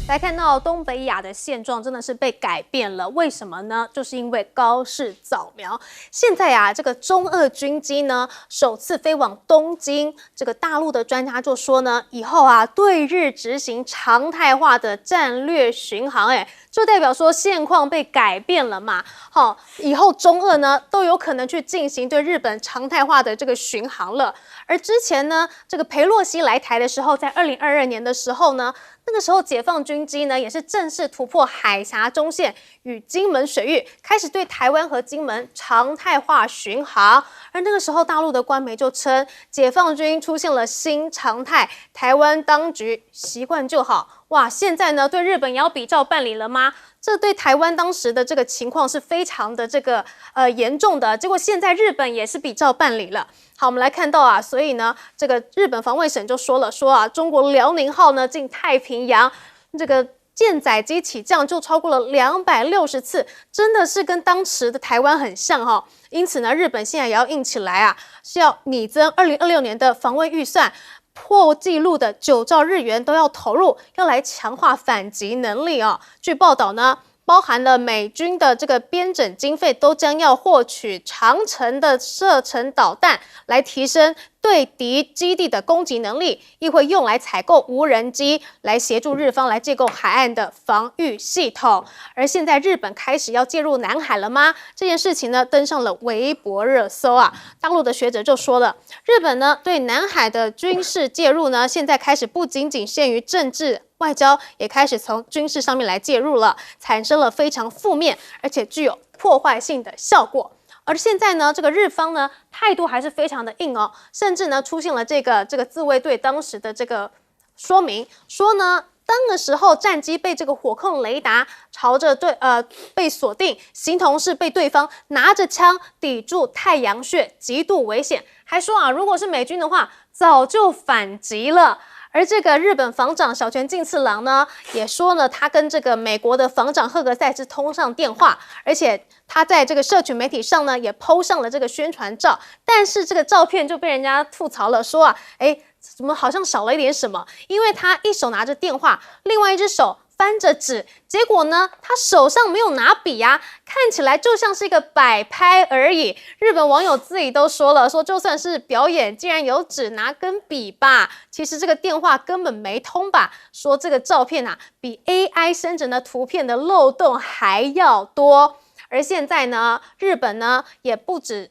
来看到东北亚的现状真的是被改变了，为什么呢？就是因为高市早苗。现在啊，这个中俄军机呢首次飞往东京，这个大陆的专家就说呢，以后啊对日执行常态化的战略巡航，就代表说现况被改变了嘛。好，以后中俄呢都有可能去进行对日本常态化的这个巡航了。而之前呢，这个裴洛西来台的时候，在2022年的时候呢，那个时候解放军机呢也是正式突破海峡中线与金门水域，开始对台湾和金门常态化巡航。而那个时候大陆的官媒就称，解放军出现了新常态，台湾当局习惯就好。哇，现在呢对日本也要比照办理了吗？这对台湾当时的这个情况是非常的严重的，结果现在日本也是比照办理了。好，我们来看到啊，所以呢，这个日本防卫省就说啊，中国辽宁号呢进太平洋，这个舰载机起降就超过了260次，真的是跟当时的台湾很像哈。因此呢，日本现在也要硬起来啊，是要拟增2026年的防卫预算。破纪录的9兆日元都要投入，要来强化反击能力啊。据报道呢，包含了美军的这个编整经费，都将要获取长程的射程导弹，来提升对敌基地的攻击能力，亦会用来采购无人机，来协助日方来建构海岸的防御系统。而现在日本开始要介入南海了吗？这件事情呢登上了微博热搜啊。大陆的学者就说了，日本呢对南海的军事介入呢，现在开始不仅仅限于政治。外交也开始从军事上面来介入了，产生了非常负面而且具有破坏性的效果。而现在呢，这个日方呢态度还是非常的硬哦，甚至呢出现了这个自卫队当时的这个说明，说呢当的时候战机被这个火控雷达朝着被锁定，形同是被对方拿着枪抵住太阳穴，极度危险。还说啊，如果是美军的话，早就反击了。而这个日本防长小泉进次郎呢，也说呢，他跟这个美国的防长赫格塞斯通上电话，而且他在这个社群媒体上呢，也 po 上了这个宣传照。但是这个照片就被人家吐槽了，说啊，怎么好像少了一点什么？因为他一手拿着电话，另外一只手翻着纸，结果呢，他手上没有拿笔啊，看起来就像是一个摆拍而已。日本网友自己都说了，说就算是表演，既然有纸，拿根笔吧。其实这个电话根本没通吧？说这个照片啊，比 AI 生成的图片的漏洞还要多。而现在呢，日本呢也不止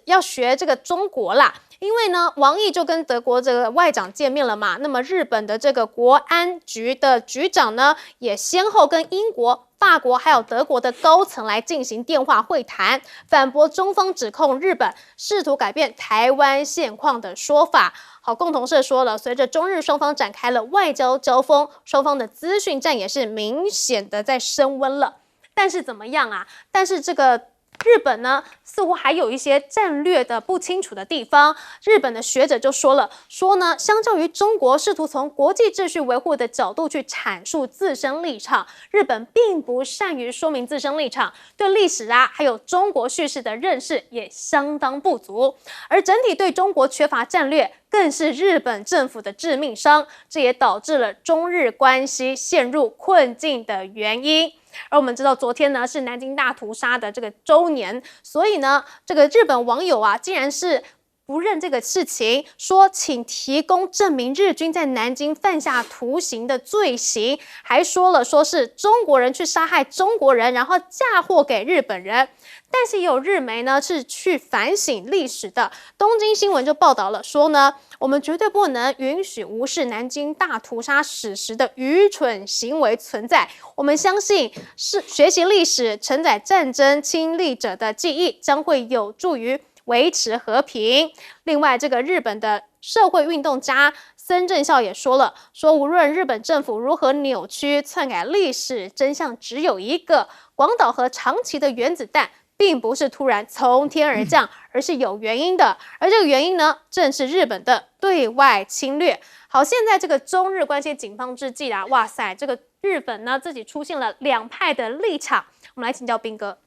要学这个中国啦。因为呢，王毅就跟德国这个外长见面了嘛，那么日本的这个国安局的局长呢，也先后跟英国、法国还有德国的高层来进行电话会谈，反驳中方指控日本试图改变台湾现况的说法。好，共同社说了，随着中日双方展开了外交交锋，双方的资讯战也是明显的在升温了。但是怎么样啊？但是这个日本呢，似乎还有一些战略的不清楚的地方。日本的学者就说呢，相较于中国试图从国际秩序维护的角度去阐述自身立场，日本并不善于说明自身立场，对历史啊，还有中国叙事的认识也相当不足，而整体对中国缺乏战略，更是日本政府的致命伤，这也导致了中日关系陷入困境的原因。而我们知道，昨天呢是南京大屠杀的这个周年，所以呢，这个日本网友啊，竟然是不认这个事情，说请提供证明日军在南京犯下徒刑的罪行，还说是中国人去杀害中国人，然后嫁祸给日本人。但是也有日媒呢是去反省历史的，东京新闻就报道了说呢，我们绝对不能允许无视南京大屠杀史实的愚蠢行为存在。我们相信是学习历史，承载战争亲历者的记忆，将会有助于维持和平。另外，这个日本的社会运动家森正孝也说了，说无论日本政府如何扭曲篡改历史，真相只有一个：广岛和长崎的原子弹并不是突然从天而降，而是有原因的。而这个原因呢，正是日本的对外侵略。好，现在这个中日关系紧张之际啊，哇塞，这个日本呢自己出现了两派的立场。我们来请教彬哥。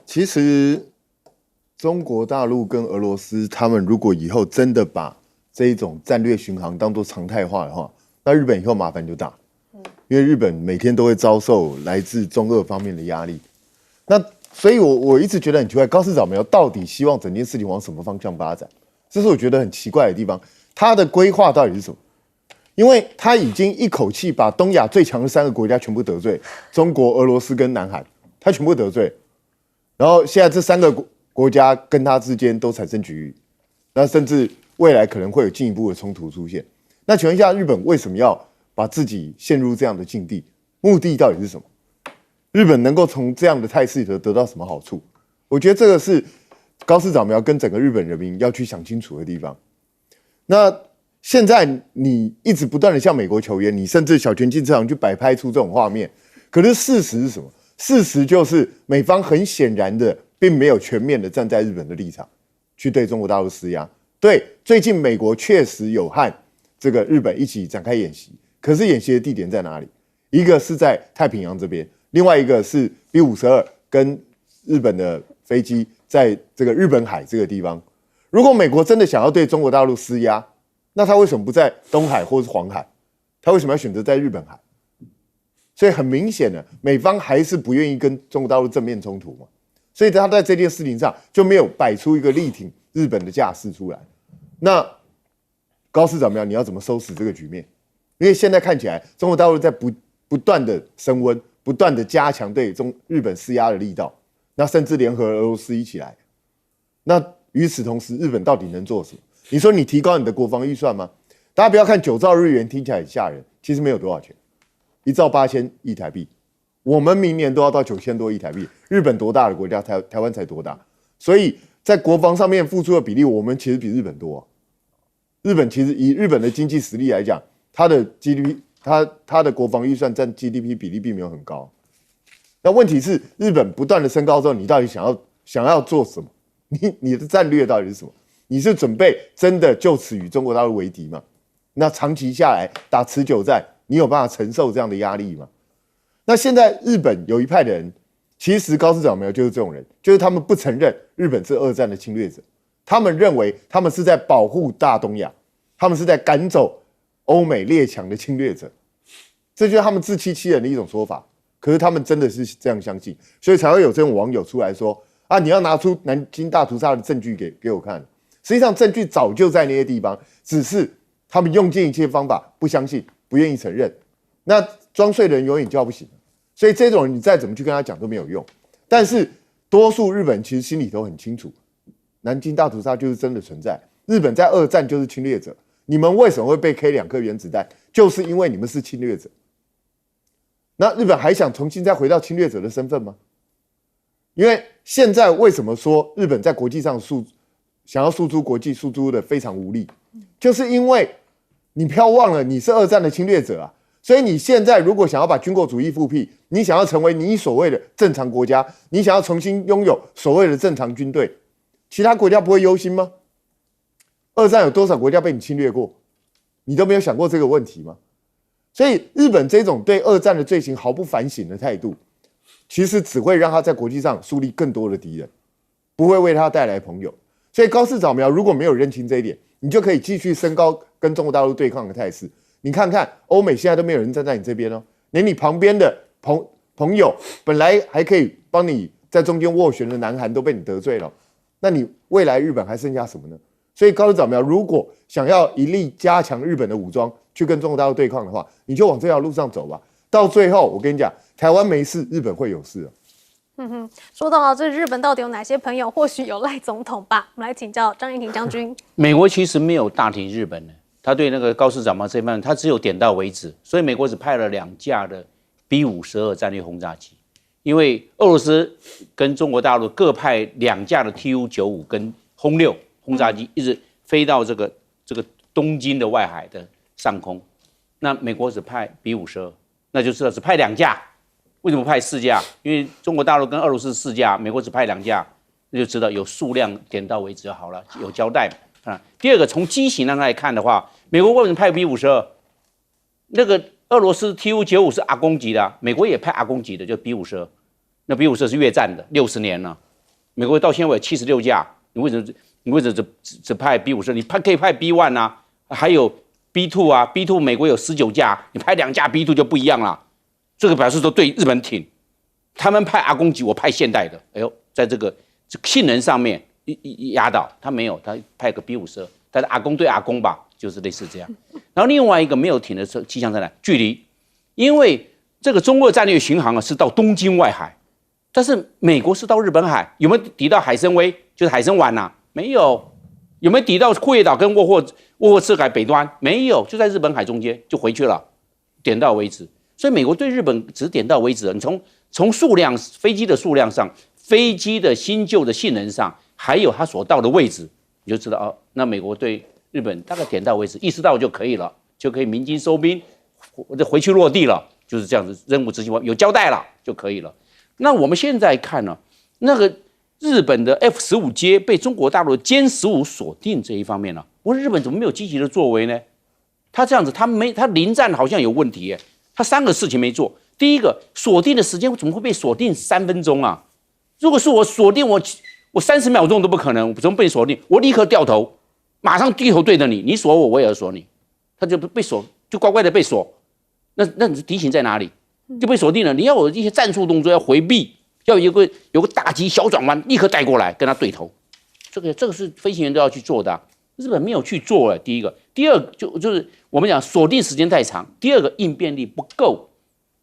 其实中国大陆跟俄罗斯，他们如果以后真的把这一种战略巡航当作常态化的话，那日本以后麻烦就大，因为日本每天都会遭受来自中俄方面的压力。那所以我一直觉得很奇怪，高市早苗到底希望整件事情往什么方向发展？这是我觉得很奇怪的地方。他的规划到底是什么？因为他已经一口气把东亚最强的3个国家全部得罪，中国、俄罗斯跟南韩，他全部得罪。然后现在这3个国家跟他之间都产生局域，那甚至未来可能会有进一步的冲突出现。那请问一下，日本为什么要把自己陷入这样的境地？目的到底是什么？日本能够从这样的态势里头得到什么好处？我觉得这个是高市早苗跟整个日本人民要去想清楚的地方。那现在你一直不断的向美国求援，你甚至小泉进次郎去摆拍出这种画面，可是事实是什么？事实就是美方很显然的并没有全面的站在日本的立场去对中国大陆施压。对，最近美国确实有和这个日本一起展开演习，可是演习的地点在哪里？一个是在太平洋这边，另外一个是 B-52跟日本的飞机在这个日本海这个地方。如果美国真的想要对中国大陆施压，那他为什么不在东海或是黄海？他为什么要选择在日本海？所以很明显的，美方还是不愿意跟中国大陆正面冲突嘛。所以他在这件事情上就没有摆出一个力挺日本的架势出来。那高市早苗你要怎么收拾这个局面？因为现在看起来，中国大陆在不断的升温，不断的加强对日本施压的力道，那甚至联合俄罗斯一起来。那与此同时，日本到底能做什么？你说你提高你的国防预算吗？大家不要看9兆日元听起来很吓人，其实没有多少钱，1兆8000亿台币。我们明年都要到9000多亿台币，日本多大的国家，台湾才多大？所以在国防上面付出的比例，我们其实比日本多。日本其实以日本的经济实力来讲，它的 GDP， 它的国防预算占 GDP 比例并没有很高。那问题是，日本不断的升高之后，你到底想要做什么？你的战略到底是什么？你是准备真的就此与中国大陆为敌吗？那长期下来打持久战，你有办法承受这样的压力吗？那现在日本有一派的人，其实高市早苗就是这种人，就是他们不承认日本是2战的侵略者，他们认为他们是在保护大东亚，他们是在赶走欧美列强的侵略者，这就是他们自欺欺人的一种说法。可是他们真的是这样相信，所以才会有这种网友出来说啊，你要拿出南京大屠杀的证据给我看。实际上证据早就在那些地方，只是他们用尽一切方法不相信，不愿意承认。那装睡的人永远叫不醒，所以这种人你再怎么去跟他讲都没有用。但是多数日本人其实心里都很清楚，南京大屠杀就是真的存在，日本在2战就是侵略者。你们为什么会被 K 2颗原子弹？就是因为你们是侵略者。那日本还想重新再回到侵略者的身份吗？因为现在为什么说日本在国际上想要诉诸国际诉诸的非常无力，就是因为你不要忘了你是2战的侵略者啊，所以你现在如果想要把军国主义复辟，你想要成为你所谓的正常国家，你想要重新拥有所谓的正常军队，其他国家不会忧心吗？2战有多少国家被你侵略过？你都没有想过这个问题吗？所以日本这种对2战的罪行毫不反省的态度，其实只会让他在国际上树立更多的敌人，不会为他带来朋友。所以高市早苗如果没有认清这一点，你就可以继续升高跟中国大陆对抗的态势。你看看欧美现在都没有人站在你这边哦，连你旁边的朋友本来还可以帮你在中间斡旋的南韩都被你得罪了，那你未来日本还剩下什么呢？所以高市早苗如果想要一力加强日本的武装去跟中国大陆对抗的话，你就往这条路上走吧。到最后我跟你讲，台湾没事，日本会有事。说到这日本到底有哪些朋友？或许有赖总统吧。我们来请教张英庭将军。美国其实没有大挺日本的，他对那个高市早苗这方面，他只有点到为止。所以美国只派了2架的 B-52战略轰炸机，因为俄罗斯跟中国大陆各派2架的 Tu-95跟轰6轰炸机，一直飞到这个东京的外海的上空。那美国只派 B-52，那就知道只派2架。为什么派4架？因为中国大陆跟俄罗斯4架，美国只派2架，那就知道有数量点到为止就好了，有交代啊。第二个，从机型上来看的话，美国为什么派 B-52？那个俄罗斯 Tu-95是阿公级的，美国也派阿公级的，就 B-52。那 B-52是越战的，60年了，美国到现在有76架，你为什么只派 B-52？你可以派 B-1啊，还有 B2 啊，B2 美国有19架，你派2架 B2 就不一样了。这个表示说对日本挺，他们派阿公级，我派现代的。哎呦，在这个性能上面压倒他没有，他派个 B52，但是阿公对阿公吧，就是类似这样。然后另外一个没有挺的迹象在哪？距离，因为这个中俄战略巡航啊是到东京外海，但是美国是到日本海，有没有抵到海参崴？就是海参崴呐，没有。有没有抵到库页岛跟沃霍赤海北端？没有，就在日本海中间就回去了，点到为止。所以美国对日本只点到为止。你从数量飞机的数量上、飞机的新旧的性能上，还有它所到的位置，你就知道哦，那美国对日本大概点到为止，意识到就可以了，就可以鸣金收兵，回去落地了，就是这样子，任务执行完有交代了就可以了。那我们现在看呢，那个日本的 F-15J 被中国大陆的歼15锁定这一方面呢，我说日本怎么没有积极的作为呢？他这样子，他临战好像有问题耶。他3个事情没做。第一个，锁定的时间怎么会被锁定3分钟啊？如果是我锁定我30秒钟都不可能，怎么被锁定？我立刻掉头，马上低头对着你，你锁我，我也要锁你，他就被锁，就乖乖的被锁。那你敌情在哪里？就被锁定了。你要有一些战术动作要回避，要有个大急小转弯，立刻带过来跟他对头。这个是飞行员都要去做的啊。日本没有去做第一个，第二个就是我们讲锁定时间太长，第二个应变力不够。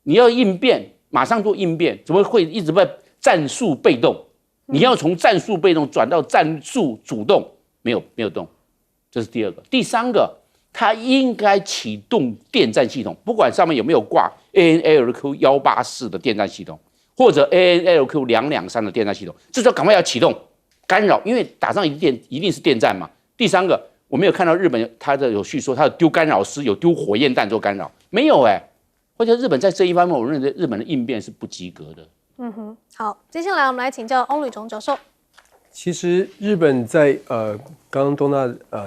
你要应变，马上做应变，怎么会一直在战术被动？你要从战术被动转到战术主动，没有动，这是第二个。第三个，它应该启动电战系统，不管上面有没有挂 ANLQ184的电战系统，或者 ANLQ223的电战系统，这时候赶快要启动干扰，因为打仗一定是电战嘛。第三个，我没有看到日本他的有叙说，他有丢干扰丝，有丢火焰弹做干扰，没有或者日本在这一方面，我认为日本的应变是不及格的。好，接下来我们来请教翁履崇教授。其实日本在刚刚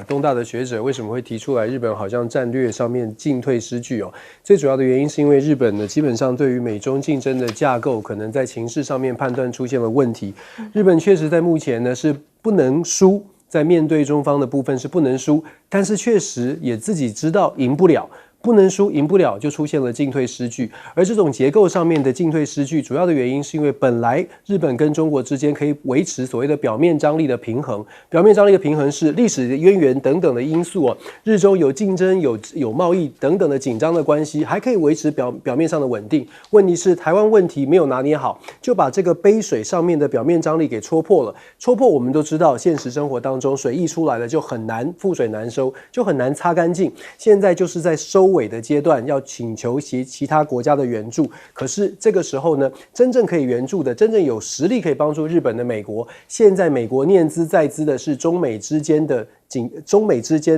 东大的学者为什么会提出来，日本好像战略上面进退失据哦？最主要的原因是因为日本呢，基本上对于美中竞争的架构，可能在情势上面判断出现了问题。日本确实在目前呢是不能输。在面对中方的部分是不能输，但是确实也自己知道赢不了，不能输赢不了，就出现了进退失据。而这种结构上面的进退失据，主要的原因是因为本来日本跟中国之间可以维持所谓的表面张力的平衡，表面张力的平衡是历史的渊源等等的因素哦，日中有竞争有贸易等等的紧张的关系，还可以维持表面上的稳定。问题是台湾问题没有拿捏好，就把这个杯水上面的表面张力给戳破了。戳破我们都知道，现实生活当中水溢出来了就很难覆水难收，就很难擦干净。现在就是在收尾的阶段，要请求其他国家的援助。可是这个时候呢，真正可以援助的、真正有实力可以帮助日本的美国，现在美国念兹在兹的是中美之间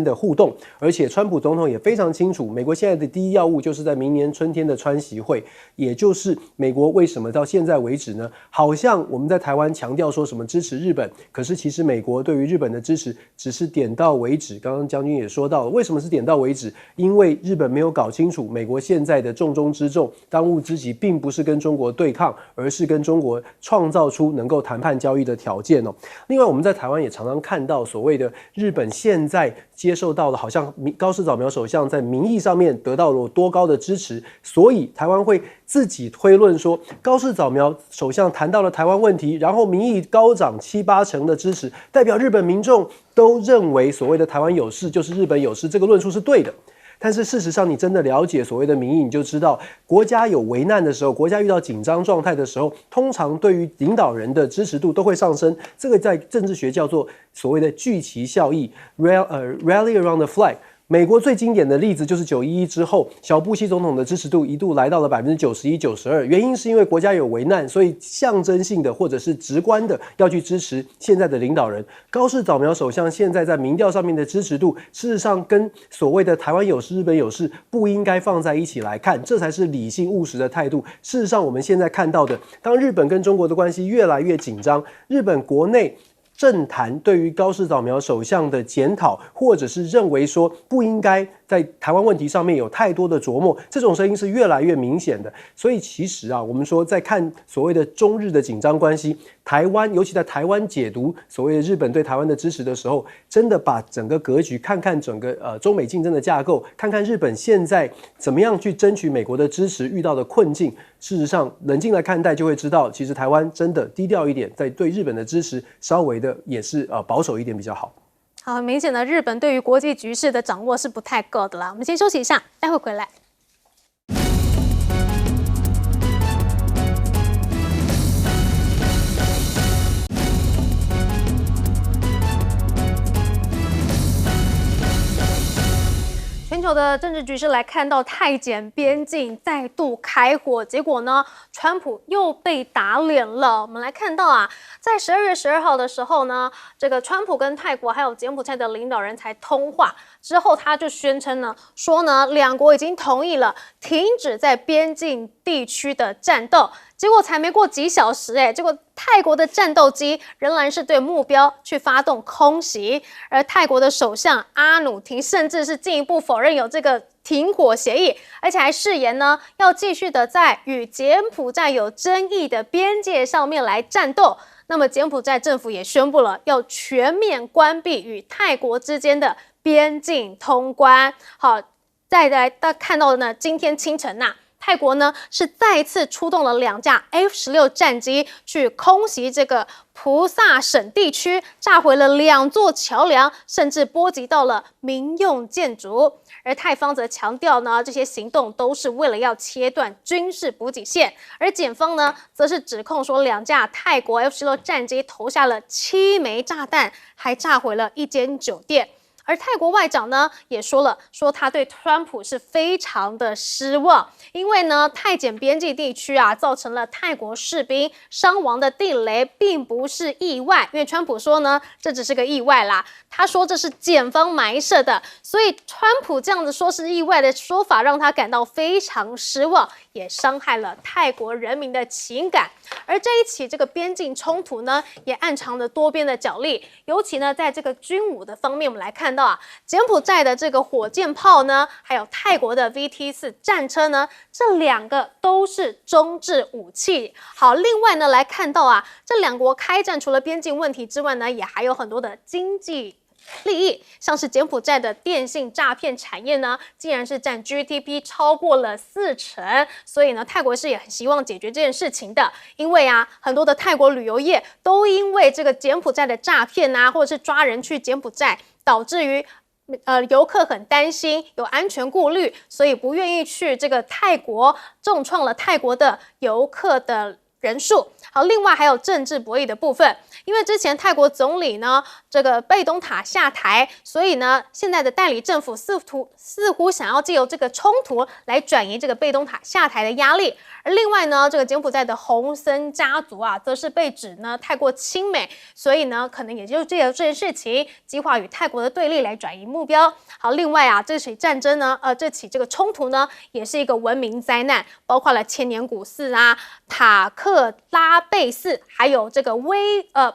的互动，而且川普总统也非常清楚，美国现在的第一要务就是在明年春天的川习会，也就是美国为什么到现在为止呢？好像我们在台湾强调说什么支持日本，可是其实美国对于日本的支持只是点到为止。刚刚将军也说到了，为什么是点到为止？因为日本没有搞清楚，美国现在的重中之重、当务之急，并不是跟中国对抗，而是跟中国创造出能够谈判交易的条件哦。另外，我们在台湾也常常看到所谓的日本现在接受到了，好像高市早苗首相在民意上面得到了多高的支持，所以台湾会自己推论说，高市早苗首相谈到了台湾问题，然后民意高涨7-8成的支持，代表日本民众都认为所谓的台湾有事就是日本有事，这个论述是对的。但是事实上，你真的了解所谓的民意，你就知道，国家有危难的时候，国家遇到紧张状态的时候，通常对于领导人的支持度都会上升。这个在政治学叫做所谓的聚集效益 ，rally around the flag。美国最经典的例子就是911之后，小布希总统的支持度一度来到了91%、92%，原因是因为国家有危难，所以象征性的或者是直观的要去支持现在的领导人。高市早苗首相现在在民调上面的支持度，事实上跟所谓的台湾有事、日本有事不应该放在一起来看，这才是理性务实的态度。事实上，我们现在看到的，当日本跟中国的关系越来越紧张，日本国内政坛对于高市早苗首相的检讨，或者是认为说不应该在台湾问题上面有太多的琢磨，这种声音是越来越明显的。所以其实我们说在看所谓的中日的紧张关系，台湾尤其在台湾解读所谓的日本对台湾的支持的时候，真的把整个格局看看整个中美竞争的架构，看看日本现在怎么样去争取美国的支持遇到的困境。事实上，冷静来看待就会知道，其实台湾真的低调一点，在对日本的支持稍微的也是保守一点比较好。好，很明显的，日本对于国际局势的掌握是不太够的啦。我们先休息一下，待会回来。全球的政治局势来看到泰检边境再度开火，结果呢，川普又被打脸了。我们来看到在12月12号的时候呢，这个川普跟泰国还有柬埔寨的领导人才通话之后，他就宣称呢，说呢，两国已经同意了停止在边境地区的战斗。结果才没过几小时，结果泰国的战斗机仍然是对目标去发动空袭，而泰国的首相阿努廷甚至是进一步否认有这个停火协议，而且还誓言呢要继续的在与柬埔寨有争议的边界上面来战斗。那么柬埔寨政府也宣布了要全面关闭与泰国之间的边境通关。好，再来大家看到的呢，今天清晨泰国呢是再一次出动了2架 F-16战机去空袭这个菩萨省地区，炸毁了2座桥梁，甚至波及到了民用建筑。而泰方则强调呢，这些行动都是为了要切断军事补给线。而检方呢，则是指控说2架泰国 F-16战机投下了7枚炸弹，还炸毁了1间酒店。而泰国外长呢也说了，说他对川普是非常的失望，因为呢泰检边境地区造成了泰国士兵伤亡的地雷并不是意外，因为川普说呢这只是个意外啦，他说这是检方埋设的，所以川普这样子说是意外的说法让他感到非常失望，也伤害了泰国人民的情感。而这一起这个边境冲突呢，也暗藏着多边的角力，尤其呢在这个军武的方面，我们来看到柬埔寨的这个火箭炮呢，还有泰国的 VT4 战车呢，这2个都是中制武器。好，另外呢来看到这2国开战除了边境问题之外呢，也还有很多的经济利益，像是柬埔寨的电信诈骗产业呢，竟然是占 GDP 超过了40%，所以呢，泰国是也很希望解决这件事情的。因为很多的泰国旅游业都因为这个柬埔寨的诈骗或者是抓人去柬埔寨，导致于游客很担心，有安全顾虑，所以不愿意去这个泰国，重创了泰国的游客的人数。好，另外还有政治博弈的部分，因为之前泰国总理呢这个贝东塔下台，所以呢现在的代理政府似乎想要借由这个冲突来转移这个贝东塔下台的压力。而另外呢，这个柬埔寨的洪森家族则是被指呢太过亲美，所以呢可能也就借由这件事情激化与泰国的对立来转移目标。好，另外这起战争呢，这起这个冲突呢，也是一个文明灾难，包括了千年古寺塔克拉贝寺，还有这个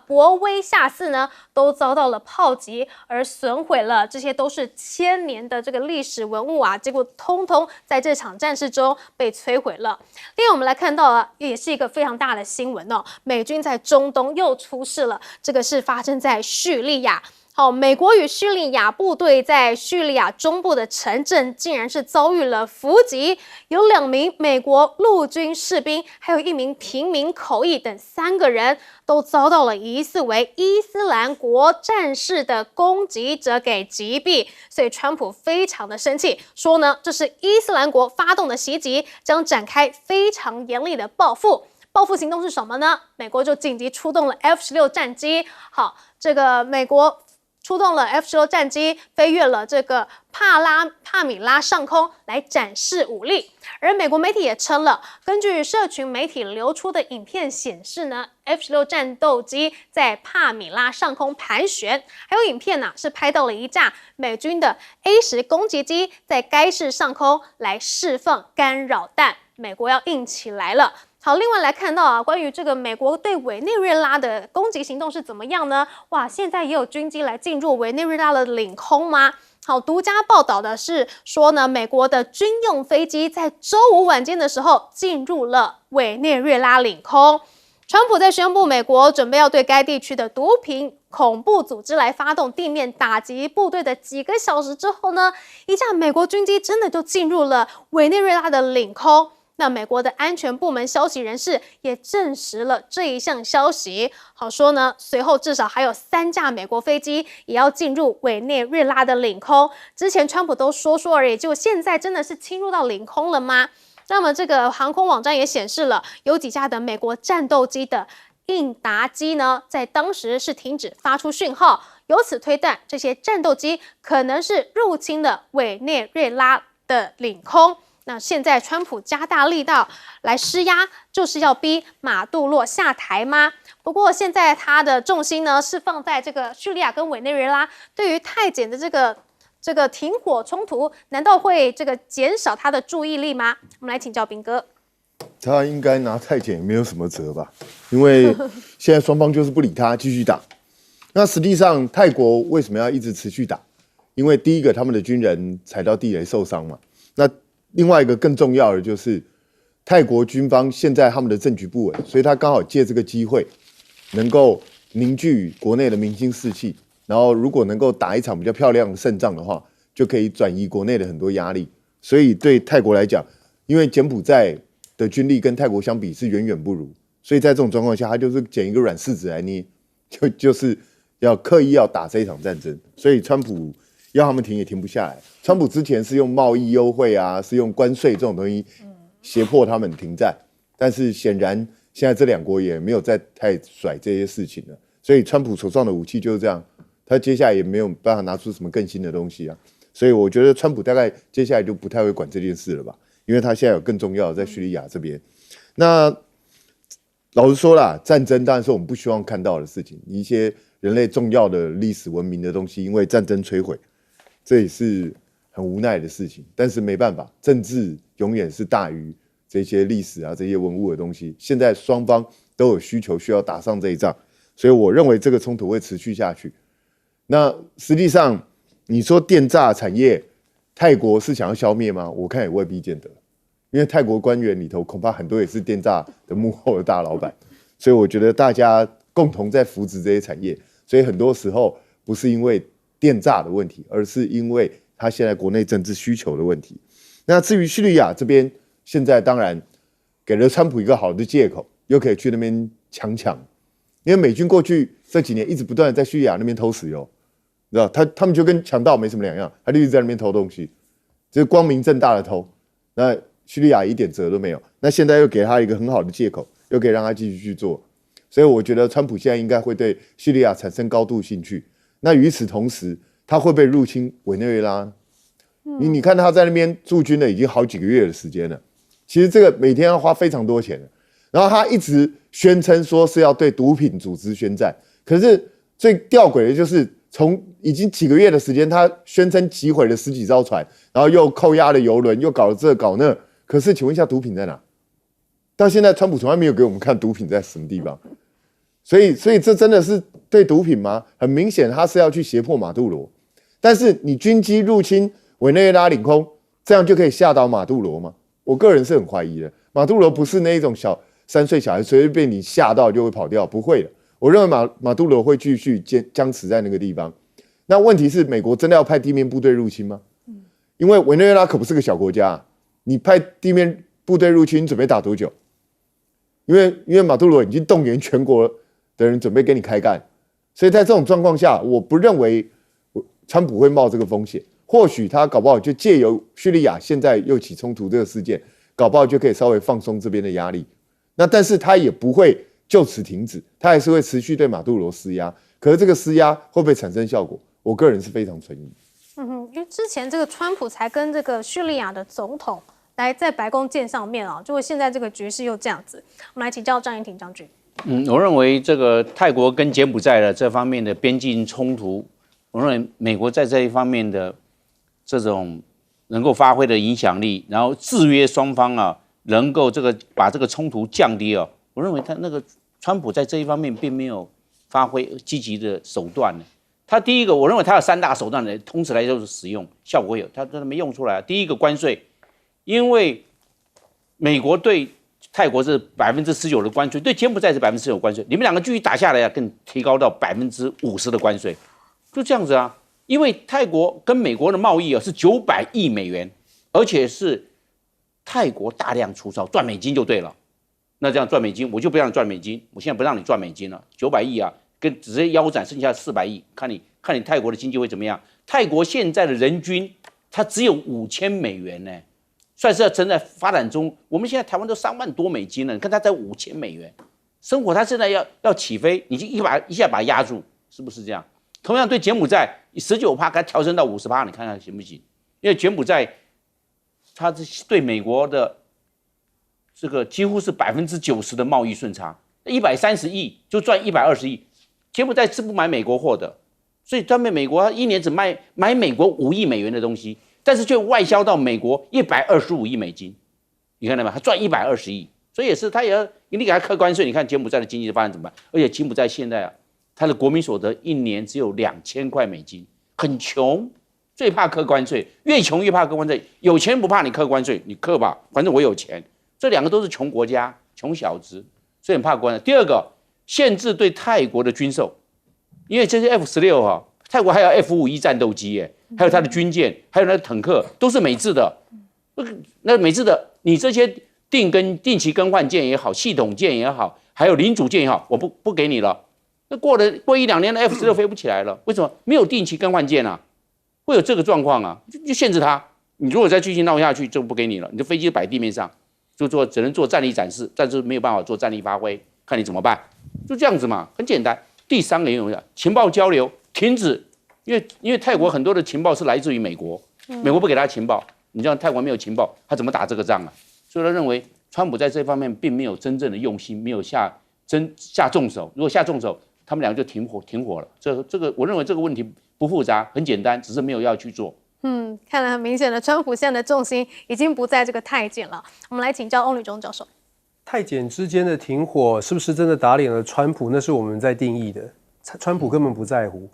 博威夏寺呢，都遭到了炮击而损毁了，这些都是1000年的这个历史文物结果通通在这场战事中被摧毁了。另外我们来看到也是一个非常大的新闻美军在中东又出事了，这个是发生在叙利亚。好，美国与叙利亚部队在叙利亚中部的城镇竟然是遭遇了伏击，有2名美国陆军士兵，还有1名平民口译等3个人都遭到了疑似为伊斯兰国战士的攻击者给击毙，所以川普非常的生气，说呢这是伊斯兰国发动的袭击，将展开非常严厉的报复。报复行动是什么呢？美国就紧急出动了 F-16战机。好，这个美国出动了 F-16战机，飞越了这个帕米拉上空来展示武力。而美国媒体也称了，根据社群媒体流出的影片显示呢， F-16战斗机在帕米拉上空盘旋，还有影片是拍到了一架美军的 A-10攻击机在该市上空来释放干扰弹，美国要硬起来了。好，另外来看到啊，关于这个美国对委内瑞拉的攻击行动是怎么样呢？哇，现在也有军机来进入委内瑞拉的领空吗？好，独家报道的是说呢，美国的军用飞机在周五晚间的时候进入了委内瑞拉领空。川普在宣布美国准备要对该地区的毒品恐怖组织来发动地面打击部队的几个小时之后呢，一架美国军机真的就进入了委内瑞拉的领空。那美国的安全部门消息人士也证实了这一项消息。好说呢，随后至少还有3架美国飞机也要进入委内瑞拉的领空。之前川普都说而已，就现在真的是侵入到领空了吗？那么这个航空网站也显示了，有几架的美国战斗机的应答机呢，在当时是停止发出讯号，由此推断这些战斗机可能是入侵了委内瑞拉的领空。那现在川普加大力道来施压，就是要逼马杜罗下台吗？不过现在他的重心呢是放在这个叙利亚跟委内瑞拉，对于泰检的这个停火冲突，难道会这个减少他的注意力吗？我们来请教彬哥。他应该拿泰检也没有什么辙吧，因为现在双方就是不理他，继续打。那实际上泰国为什么要一直持续打？因为第一个他们的军人踩到地雷受伤嘛，那另外一个更重要的就是，泰国军方现在他们的政局不稳，所以他刚好借这个机会，能够凝聚国内的民心士气，然后如果能够打一场比较漂亮的胜仗的话，就可以转移国内的很多压力。所以对泰国来讲，因为柬埔寨的军力跟泰国相比是远远不如，所以在这种状况下，他就是捡一个软柿子来捏，就是要刻意要打这一场战争。所以川普要他们停也停不下来。川普之前是用贸易优惠啊，是用关税这种东西胁迫他们停战，但是显然现在这两国也没有再太甩这些事情了，所以川普手上的武器就是这样，他接下来也没有办法拿出什么更新的东西啊，所以我觉得川普大概接下来就不太会管这件事了吧，因为他现在有更重要的在叙利亚这边。那老实说啦，战争当然是我们不希望看到的事情，一些人类重要的历史文明的东西因为战争摧毁，这也是很无奈的事情，但是没办法，政治永远是大于这些历史啊、这些文物的东西。现在双方都有需求，需要打上这一仗，所以我认为这个冲突会持续下去。那实际上，你说电诈产业，泰国是想要消灭吗？我看也未必见得，因为泰国官员里头恐怕很多也是电诈的幕后的大老板，所以我觉得大家共同在扶植这些产业，所以很多时候不是因为电诈的问题，而是因为他现在国内政治需求的问题。那至于叙利亚这边，现在当然给了川普一个好的借口，又可以去那边抢，因为美军过去这几年一直不断的在叙利亚那边偷石油，你知道他们就跟强盗没什么两样，他就一直在那边偷东西，就是光明正大的偷。那叙利亚一点辙都没有，那现在又给他一个很好的借口，又可以让他继续去做，所以我觉得川普现在应该会对叙利亚产生高度兴趣。那与此同时，他会不会入侵委内瑞拉呢？你看他在那边驻军了已经好几个月的时间了，其实这个每天要花非常多钱的。然后他一直宣称说是要对毒品组织宣战，可是最吊诡的就是从已经几个月的时间，他宣称击毁了10几艘船，然后又扣押了油轮，又搞了这搞那。可是请问一下，毒品在哪？到现在川普从来没有给我们看毒品在什么地方。所以这真的是对毒品吗？很明显，他是要去胁迫马杜罗。但是你军机入侵委内瑞拉领空，这样就可以吓倒马杜罗吗？我个人是很怀疑的。马杜罗不是那一种3岁小孩，随便被你吓到就会跑掉，不会的。我认为马杜罗会继续僵持在那个地方。那问题是，美国真的要派地面部队入侵吗？因为委内瑞拉可不是个小国家，你派地面部队入侵，你准备打多久？因为马杜罗已经动员全国的人准备跟你开干，所以在这种状况下，我不认为川普会冒这个风险。或许他搞不好就借由叙利亚现在又起冲突这个事件，搞不好就可以稍微放松这边的压力。那但是他也不会就此停止，他还是会持续对马杜罗施压。可是这个施压会不会产生效果？我个人是非常存疑。因为之前这个川普才跟这个叙利亚的总统来在白宫见上面啊，结果现在这个局势又这样子。我们来请教张延廷将军。我认为这个泰国跟柬埔寨的这方面的边境冲突，我认为美国在这一方面的这种能够发挥的影响力，然后制约双方啊，能够把这个冲突降低哦。我认为他那个川普在这一方面并没有发挥积极的手段呢。他第一个，我认为他有3大手段呢，同时来就是使用效果有，他没用出来。第一个关税，因为美国对泰国是19%的关税，对柬埔寨是19%关税，你们两个继续打下来啊，更提高到50%的关税，就这样子啊。因为泰国跟美国的贸易啊是900亿美元，而且是泰国大量出售赚美金就对了。那这样赚美金，我就不让你赚美金，我现在不让你赚美金了，900亿啊，跟直接腰斩，剩下400亿，看你泰国的经济会怎么样？泰国现在的人均它只有5000美元呢，算是正在发展中。我们现在台湾都3万多美金了，你看它才5000美元，生活它现在要起飞，你就一下把它压住，是不是这样？同样对柬埔寨19%给它调升到50%，你看看行不行？因为柬埔寨它是对美国的这个几乎是90%的贸易顺差，130亿就赚120亿，柬埔寨是不买美国货的，所以他们美国一年只买美国5亿美元的东西，但是却外销到美国125亿美金，你看到没？他赚120亿，所以也是他也要你给他课关税，你看柬埔寨的经济发展怎么办？而且柬埔寨现在啊，他的国民所得一年只有2000块美金，很穷，最怕课关税，越穷越怕课关税，有钱不怕你课关税，你课吧，反正我有钱。这2个都是穷国家、穷小子，所以很怕关税。第二个，限制对泰国的军售，因为这些 F-16啊，泰国还有 F-51战斗机耶，还有它的军舰，还有那坦克，都是美制的。那美制的，你这些定期更换舰也好，系统舰也好，还有零组件也好，我不给你了。那过1-2年的 F-16飞不起来了，为什么？没有定期更换舰啊，会有这个状况啊，就限制它。你如果再继续闹下去，就不给你了，你的飞机摆地面上。只能做战力展示，但是没有办法做战力发挥，看你怎么办，就这样子嘛，很简单。第3个应用情报交流停止，因为泰国很多的情报是来自于美国，美国不给他情报，你像泰国没有情报，他怎么打这个仗啊？所以他认为川普在这方面并没有真正的用心，没有下重手。如果下重手，他们两个就停火了。这个我认为这个问题不复杂，很简单，只是没有要去做。看来很明显的，川普现在的重心已经不在这个泰检了。我们来请教翁履中教授，泰检之间的停火是不是真的打脸了川普？那是我们在定义的，川普根本不在乎。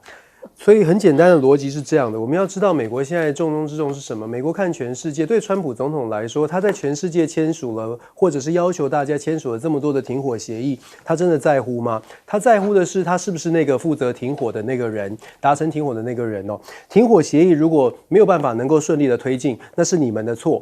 所以很简单的逻辑是这样的，我们要知道美国现在重中之重是什么？美国看全世界，对川普总统来说，他在全世界签署了，或者是要求大家签署了这么多的停火协议，他真的在乎吗？他在乎的是他是不是那个负责停火的那个人，达成停火的那个人哦。停火协议如果没有办法能够顺利的推进，那是你们的错。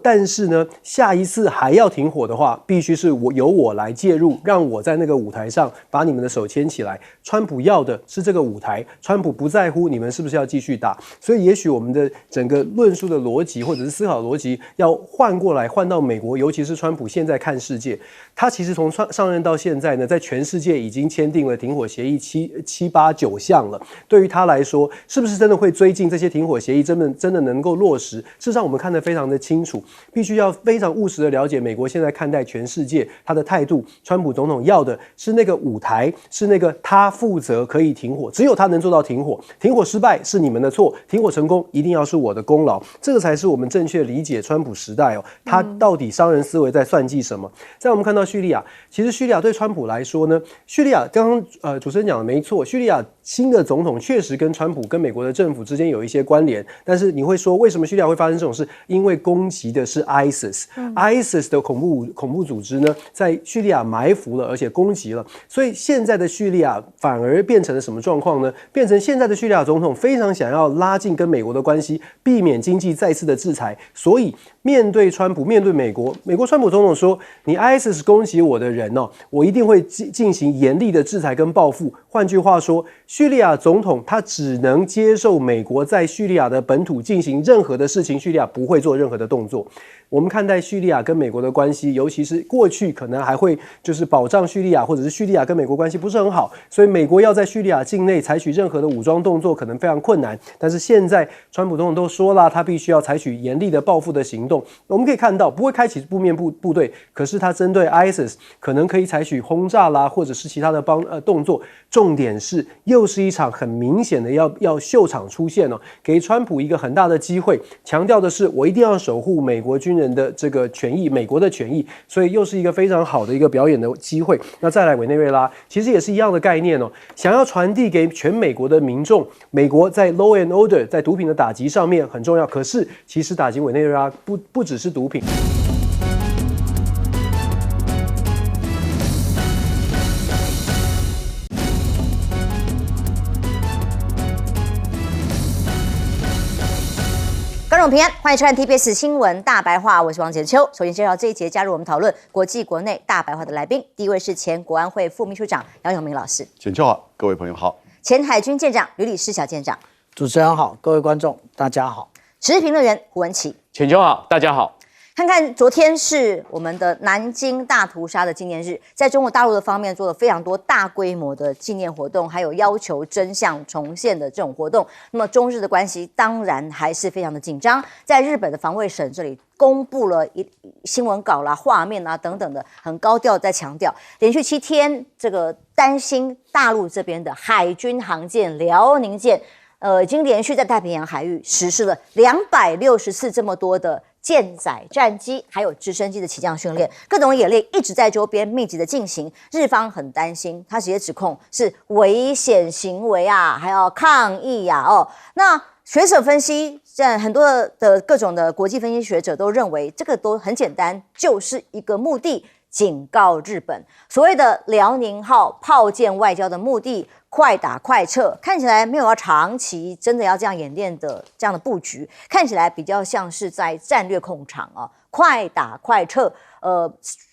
但是呢，下一次还要停火的话，必须是由我来介入，让我在那个舞台上把你们的手牵起来。川普要的是这个舞台，川普不在乎你们是不是要继续打。所以也许我们的整个论述的逻辑或者是思考逻辑要换过来，换到美国，尤其是川普现在看世界，他其实从上任到现在呢，在全世界已经签订了停火协议7、8、9项了。对于他来说，是不是真的会追进这些停火协议，真的能够落实？事实上，我们看得非常的清楚，必须要非常务实的了解美国现在看待全世界他的态度。川普总统要的是那个舞台，是那个他负责可以停火，只有他能做到停火。停火失败是你们的错，停火成功一定要是我的功劳。这个才是我们正确理解川普时代哦，他到底商人思维在算计什么？在我们看到叙利亚，其实叙利亚对川普来说呢，叙利亚刚刚主持人讲的没错，叙利亚新的总统确实跟川普跟美国的政府之间有一些关联，但是你会说为什么叙利亚会发生这种事？因为攻击的是 ISIS 的恐怖组织呢，在叙利亚埋伏了，而且攻击了，所以现在的叙利亚反而变成了什么状况呢？变成现在的叙利亚总统非常想要拉近跟美国的关系，避免经济再次的制裁，所以面对川普，面对美国川普总统说，你 ISIS 攻击我的人哦，我一定会进行严厉的制裁跟报复。换句话说，叙利亚总统他只能接受美国在叙利亚的本土进行任何的事情，叙利亚不会做任何的动作。我们看待叙利亚跟美国的关系，尤其是过去可能还会就是保障叙利亚，或者是叙利亚跟美国关系不是很好，所以美国要在叙利亚境内采取任何的武装动作可能非常困难。但是现在川普总统都说了，他必须要采取严厉的报复的行动。我们可以看到，不会开启部面部队，可是他针对 ISIS 可能可以采取轰炸啦，或者是其他的动作。重点是又是一场很明显的要秀场出现哦，给川普一个很大的机会，强调的是我一定要守护美国军人的这个权益，美国的权益，所以又是一个非常好的一个表演的机会。那再来委内瑞拉，其实也是一样的概念哦，想要传递给全美国的民众，美国在 law and order 在毒品的打击上面很重要，可是其实打击委内瑞拉不只是毒品。观众平安，欢迎收看 TBS 新闻大白话，我是王简秋。首先介绍这一节加入我们讨论国际国内大白话的来宾，第一位是前国安会副秘书长杨永明老师，简秋好，各位朋友好；前海军舰长吕礼士小舰长，主持人好，各位观众大家好；时事评论员胡文琪。浅秋好，大家好。看看昨天是我们的南京大屠杀的纪念日，在中国大陆的方面做了非常多大规模的纪念活动，还有要求真相重现的这种活动。那么中日的关系当然还是非常的紧张，在日本的防卫省这里公布了新闻稿啦、画面啦等等的，很高调在强调，连续7天这个担心大陆这边的海军航舰辽宁舰，已经连续在太平洋海域实施了260次这么多的舰载战机还有直升机的起降训练，各种演练一直在周边密集的进行。日方很担心，他直接指控是危险行为啊，还要抗议啊。那学者分析，很多的各种的国际分析学者都认为，这个都很简单，就是一个目的。警告日本，所谓的辽宁号炮舰外交的目的，快打快撤，看起来没有要长期真的要这样演练的这样的布局，看起来比较像是在战略控场啊，快打快撤，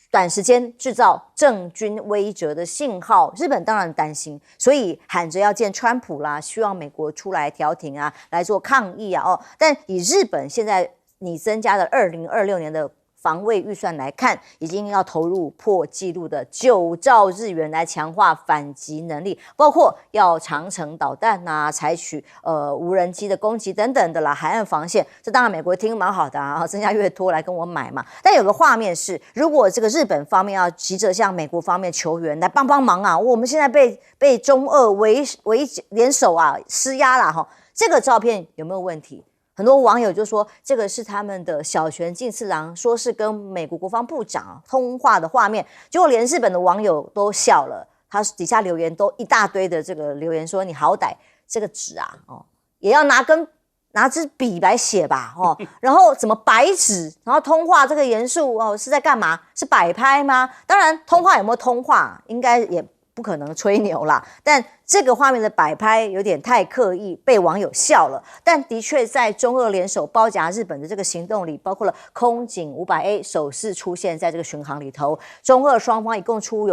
短时间制造政军威慑的信号。日本当然担心，所以喊着要见川普啦，希望美国出来调停啊，来做抗议啊。但以日本现在你增加的2026年的防卫预算来看，已经要投入破纪录的9兆日元来强化反击能力，包括要长程导弹啊，采取无人机的攻击等等的啦，海岸防线。这当然美国听蛮好的啊，增加越多来跟我买嘛。但有个画面是，如果这个日本方面要急着向美国方面求援来帮忙啊，我们现在被中俄联手啊施压啦哈，这个照片有没有问题？很多网友就说这个是他们的小泉进次郎说是跟美国国防部长通话的画面，结果连日本的网友都笑了，他底下留言都一大堆的这个留言说，你好歹这个纸啊也要拿支笔来写吧然后怎么白纸，然后通话这个严肃是在干嘛？是摆拍吗？当然通话有没有通话应该也不可能吹牛啦，但这个画面的摆拍有点太刻意，被网友笑了。但的确在中俄联手包夹日本的这个行动里，包括了空警500A 首次出现在这个巡航里头。中俄双方一共出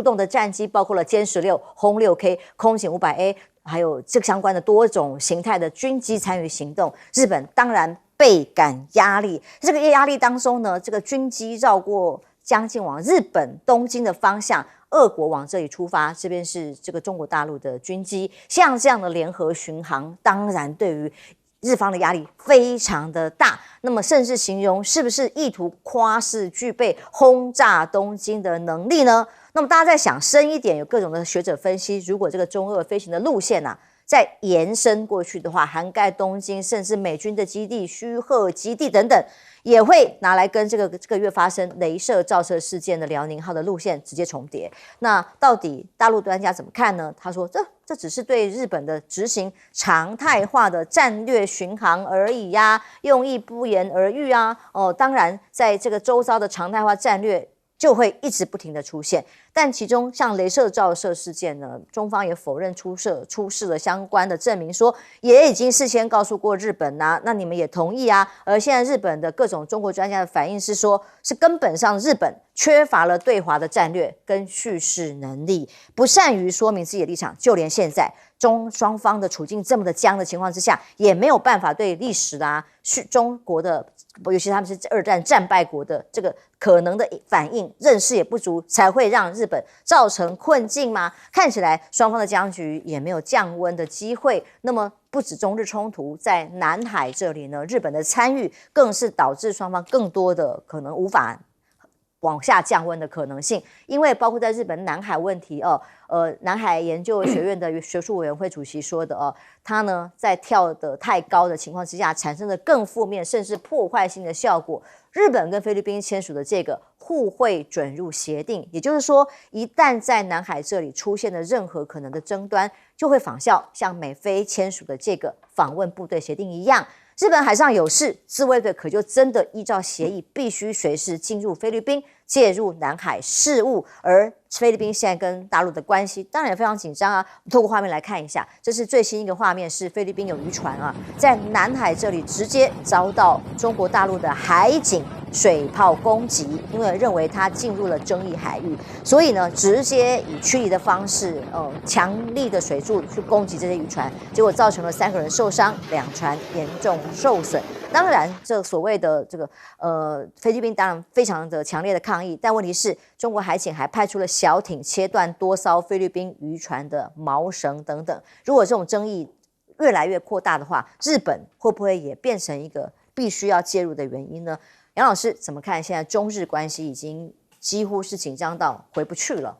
动的战机，包括了歼16、轰6K、空警500A， 还有这相关的多种形态的军机参与行动。日本当然倍感压力，这个压力当中呢，这个军机绕过将近往日本东京的方向。俄国往这里出发，这边是这个中国大陆的军机，像这样的联合巡航，当然对于日方的压力非常的大。那么甚至形容是不是意图夸示具备轰炸东京的能力呢？那么大家在想深一点，有各种的学者分析，如果这个中俄飞行的路线再延伸过去的话，涵盖东京，甚至美军的基地、须贺基地等等，也会拿来跟这个月发生雷射照射事件的辽宁号的路线直接重叠。那到底大陆专家怎么看呢？他说这只是对日本的执行常态化的战略巡航而已呀，用意不言而喻啊。当然在这个周遭的常态化战略就会一直不停的出现，但其中像雷射照射事件呢，中方也否认出示了相关的证明，说也已经事先告诉过日本啊，那你们也同意啊。而现在日本的各种中国专家的反应是说，是根本上日本缺乏了对华的战略跟叙事能力，不善于说明自己的立场，就连现在双方的处境这么的僵的情况之下，也没有办法对历史中国的，尤其他们是2战战败国的这个可能的反应认识也不足，才会让日本造成困境吗？看起来双方的僵局也没有降温的机会。那么不止中日冲突，在南海这里呢，日本的参与更是导致双方更多的可能无法往下降温的可能性，因为包括在日本南海问题南海研究学院的学术委员会主席说的他呢在跳得太高的情况之下，产生了更负面甚至破坏性的效果。日本跟菲律宾签署的这个互惠准入协定，也就是说，一旦在南海这里出现了任何可能的争端，就会仿效像美菲签署的这个访问部队协定一样。日本海上有事，自卫队可就真的依照协议，必须随时进入菲律宾，介入南海事务。而菲律宾现在跟大陆的关系当然也非常紧张啊。我们透过画面来看一下，这是最新一个画面，是菲律宾有渔船在南海这里直接遭到中国大陆的海警水炮攻击，因为认为它进入了争议海域，所以呢，直接以驱离的方式，强力的水柱去攻击这些渔船，结果造成了3个人受伤，2船严重受损。当然，这所谓的这个菲律宾当然非常的强烈的抗议，但问题是中国海警还派出了小艇切断多艘菲律宾渔船的锚绳等等。如果这种争议越来越扩大的话，日本会不会也变成一个必须要介入的原因呢？杨老师怎么看？现在中日关系已经几乎是紧张到回不去了。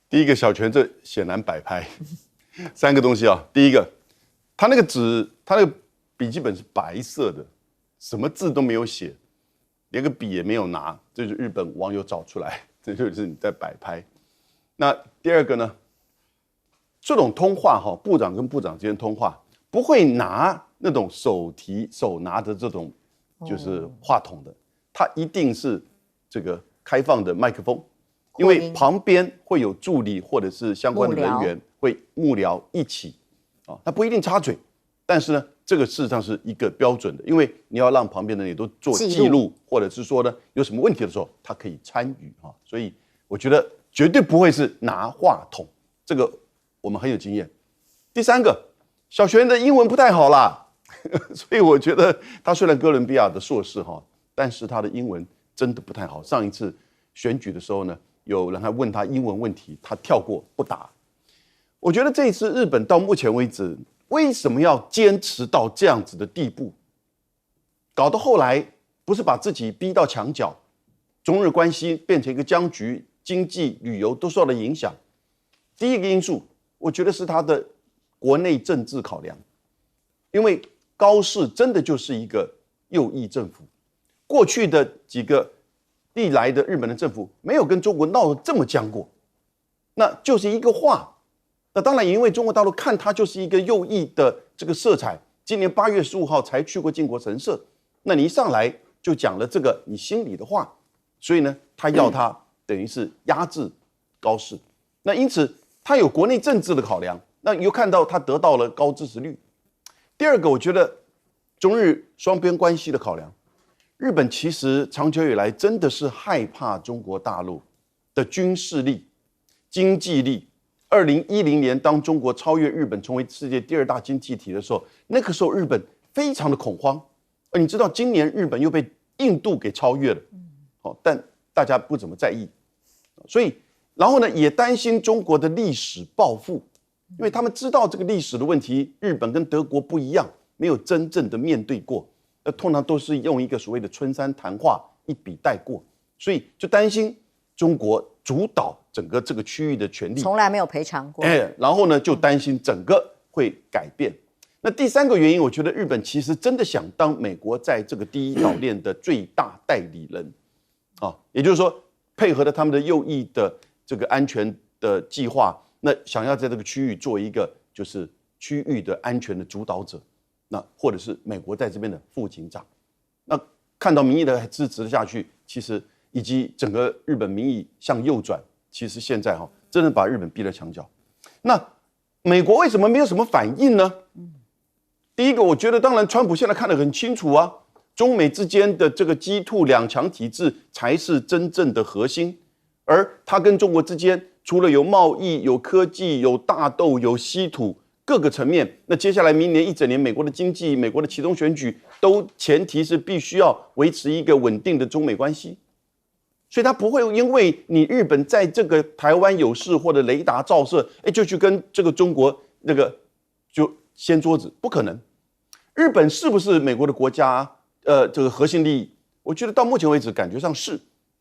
第一个，小泉这显然摆拍，3个东西啊。第一个，他那个纸，他那个笔记本是白色的，什么字都没有写，连个笔也没有拿，这就是日本网友找出来，这就是你在摆拍。那第二个呢？这种通话部长跟部长之间通话不会拿那种手拿的这种就是话筒的，它一定是这个开放的麦克风，因为旁边会有助理或者是相关的人员会幕僚一起他不一定插嘴，但是呢，这个事实上是一个标准的，因为你要让旁边的人也都做记录，或者是说呢有什么问题的时候，他可以参与所以我觉得绝对不会是拿话筒，这个我们很有经验。第3个，小泉的英文不太好啦。所以我觉得他虽然哥伦比亚的硕士但是他的英文真的不太好。上一次选举的时候呢，有人还问他英文问题，他跳过不答。我觉得这一次日本到目前为止，为什么要坚持到这样子的地步？搞到后来不是把自己逼到墙角，中日关系变成一个僵局，经济、旅游都受到影响。第一个因素，我觉得是他的国内政治考量，因为高市真的就是一个右翼政府，过去的几个历来的日本的政府没有跟中国闹得这么僵过，那就是一个话。那当然也因为中国大陆看它就是一个右翼的这个色彩，今年8月15号才去过靖国神社，那你一上来就讲了这个你心里的话，所以呢，他要他等于是压制高市。那因此他有国内政治的考量，那你又看到他得到了高支持率。第二个，我觉得中日双边关系的考量，日本其实长久以来真的是害怕中国大陆的军事力、经济力。2010年，当中国超越日本成为世界第2大经济体的时候，那个时候日本非常的恐慌。而你知道，今年日本又被印度给超越了，但大家不怎么在意。所以，然后呢，也担心中国的历史报复。因为他们知道这个历史的问题，日本跟德国不一样，没有真正的面对过，通常都是用一个所谓的春山谈话一笔带过，所以就担心中国主导整个这个区域的权利，从来没有赔偿过。然后呢，就担心整个会改变。那第3个原因，我觉得日本其实真的想当美国在这个第一岛链的最大代理人也就是说，配合了他们的右翼的这个安全的计划。那想要在这个区域做一个就是区域的安全的主导者，那或者是美国在这边的副警长，那看到民意的支持下去，其实以及整个日本民意向右转，其实现在真的把日本逼到墙角。那美国为什么没有什么反应呢？第一个，我觉得当然川普现在看得很清楚啊，中美之间的这个G2两强体制才是真正的核心，而他跟中国之间除了有贸易、有科技、有大豆、有稀土各个层面，那接下来明年一整年，美国的经济、美国的期中选举，都前提是必须要维持一个稳定的中美关系，所以他不会因为你日本在这个台湾有事或者雷达照射，就去跟这个中国那个就掀桌子，不可能。日本是不是美国的国家？这个核心利益，我觉得到目前为止感觉上是，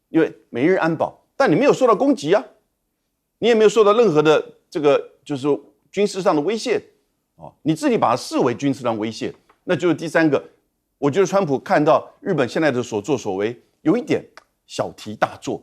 因为美日安保，但你没有受到攻击啊，你也没有受到任何的这个就是军事上的威胁啊，你自己把它视为军事上威胁，那就是第三个。我觉得川普看到日本现在的所作所为，有一点小题大做。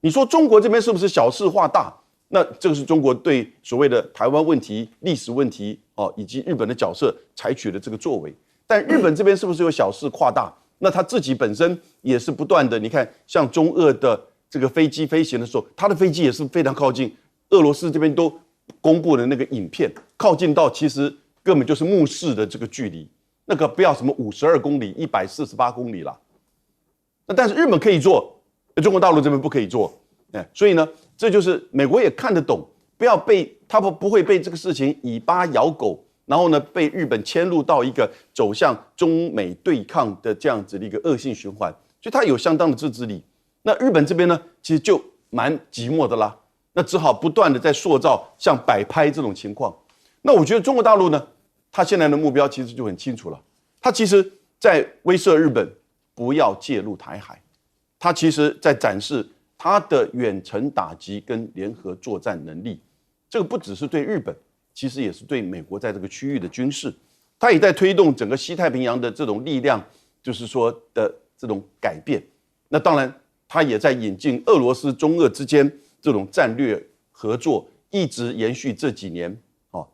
你说中国这边是不是小事化大？那这个是中国对所谓的台湾问题、历史问题以及日本的角色采取的这个作为。但日本这边是不是有小事夸大？那他自己本身也是不断的，你看像中俄的这个飞机飞行的时候，他的飞机也是非常靠近，俄罗斯这边都公布的那个影片，靠近到其实根本就是目视的这个距离，那个不要什么52公里、148公里啦。那但是日本可以做，中国大陆这边不可以做，所以呢，这就是美国也看得懂，不要被他不会被这个事情尾巴咬狗，然后呢被日本牵入到一个走向中美对抗的这样子的一个恶性循环，所以他有相当的自制力。那日本这边呢，其实就蛮寂寞的啦，那只好不断的在塑造像摆拍这种情况。那我觉得中国大陆呢，他现在的目标其实就很清楚了，他其实在威慑日本不要介入台海，他其实在展示他的远程打击跟联合作战能力。这个不只是对日本，其实也是对美国在这个区域的军事，他也在推动整个西太平洋的这种力量，就是说的这种改变。那当然他也在引进俄罗斯中俄之间这种战略合作，一直延续这几年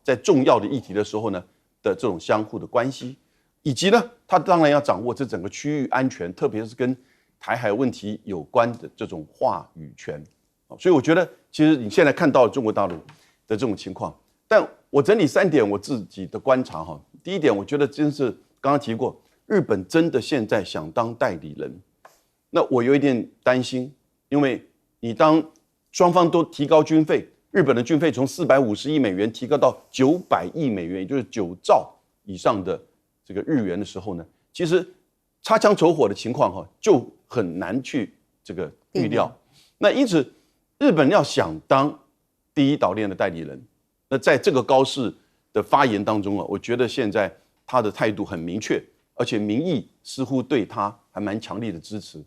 在重要的议题的时候呢的这种相互的关系，以及呢他当然要掌握这整个区域安全，特别是跟台海问题有关的这种话语权。所以我觉得其实你现在看到中国大陆的这种情况，但我整理3点我自己的观察哈。第一点，我觉得真是刚刚提过，日本真的现在想当代理人，那我有一点担心，因为你当双方都提高军费，日本的军费从450亿美元提高到900亿美元，也就是9兆以上的这个日元的时候呢，其实擦枪走火的情况就很难去这个预料。那因此，日本要想当第一岛链的代理人，那在这个高市的发言当中我觉得现在他的态度很明确，而且民意似乎对他还蛮强烈的支持。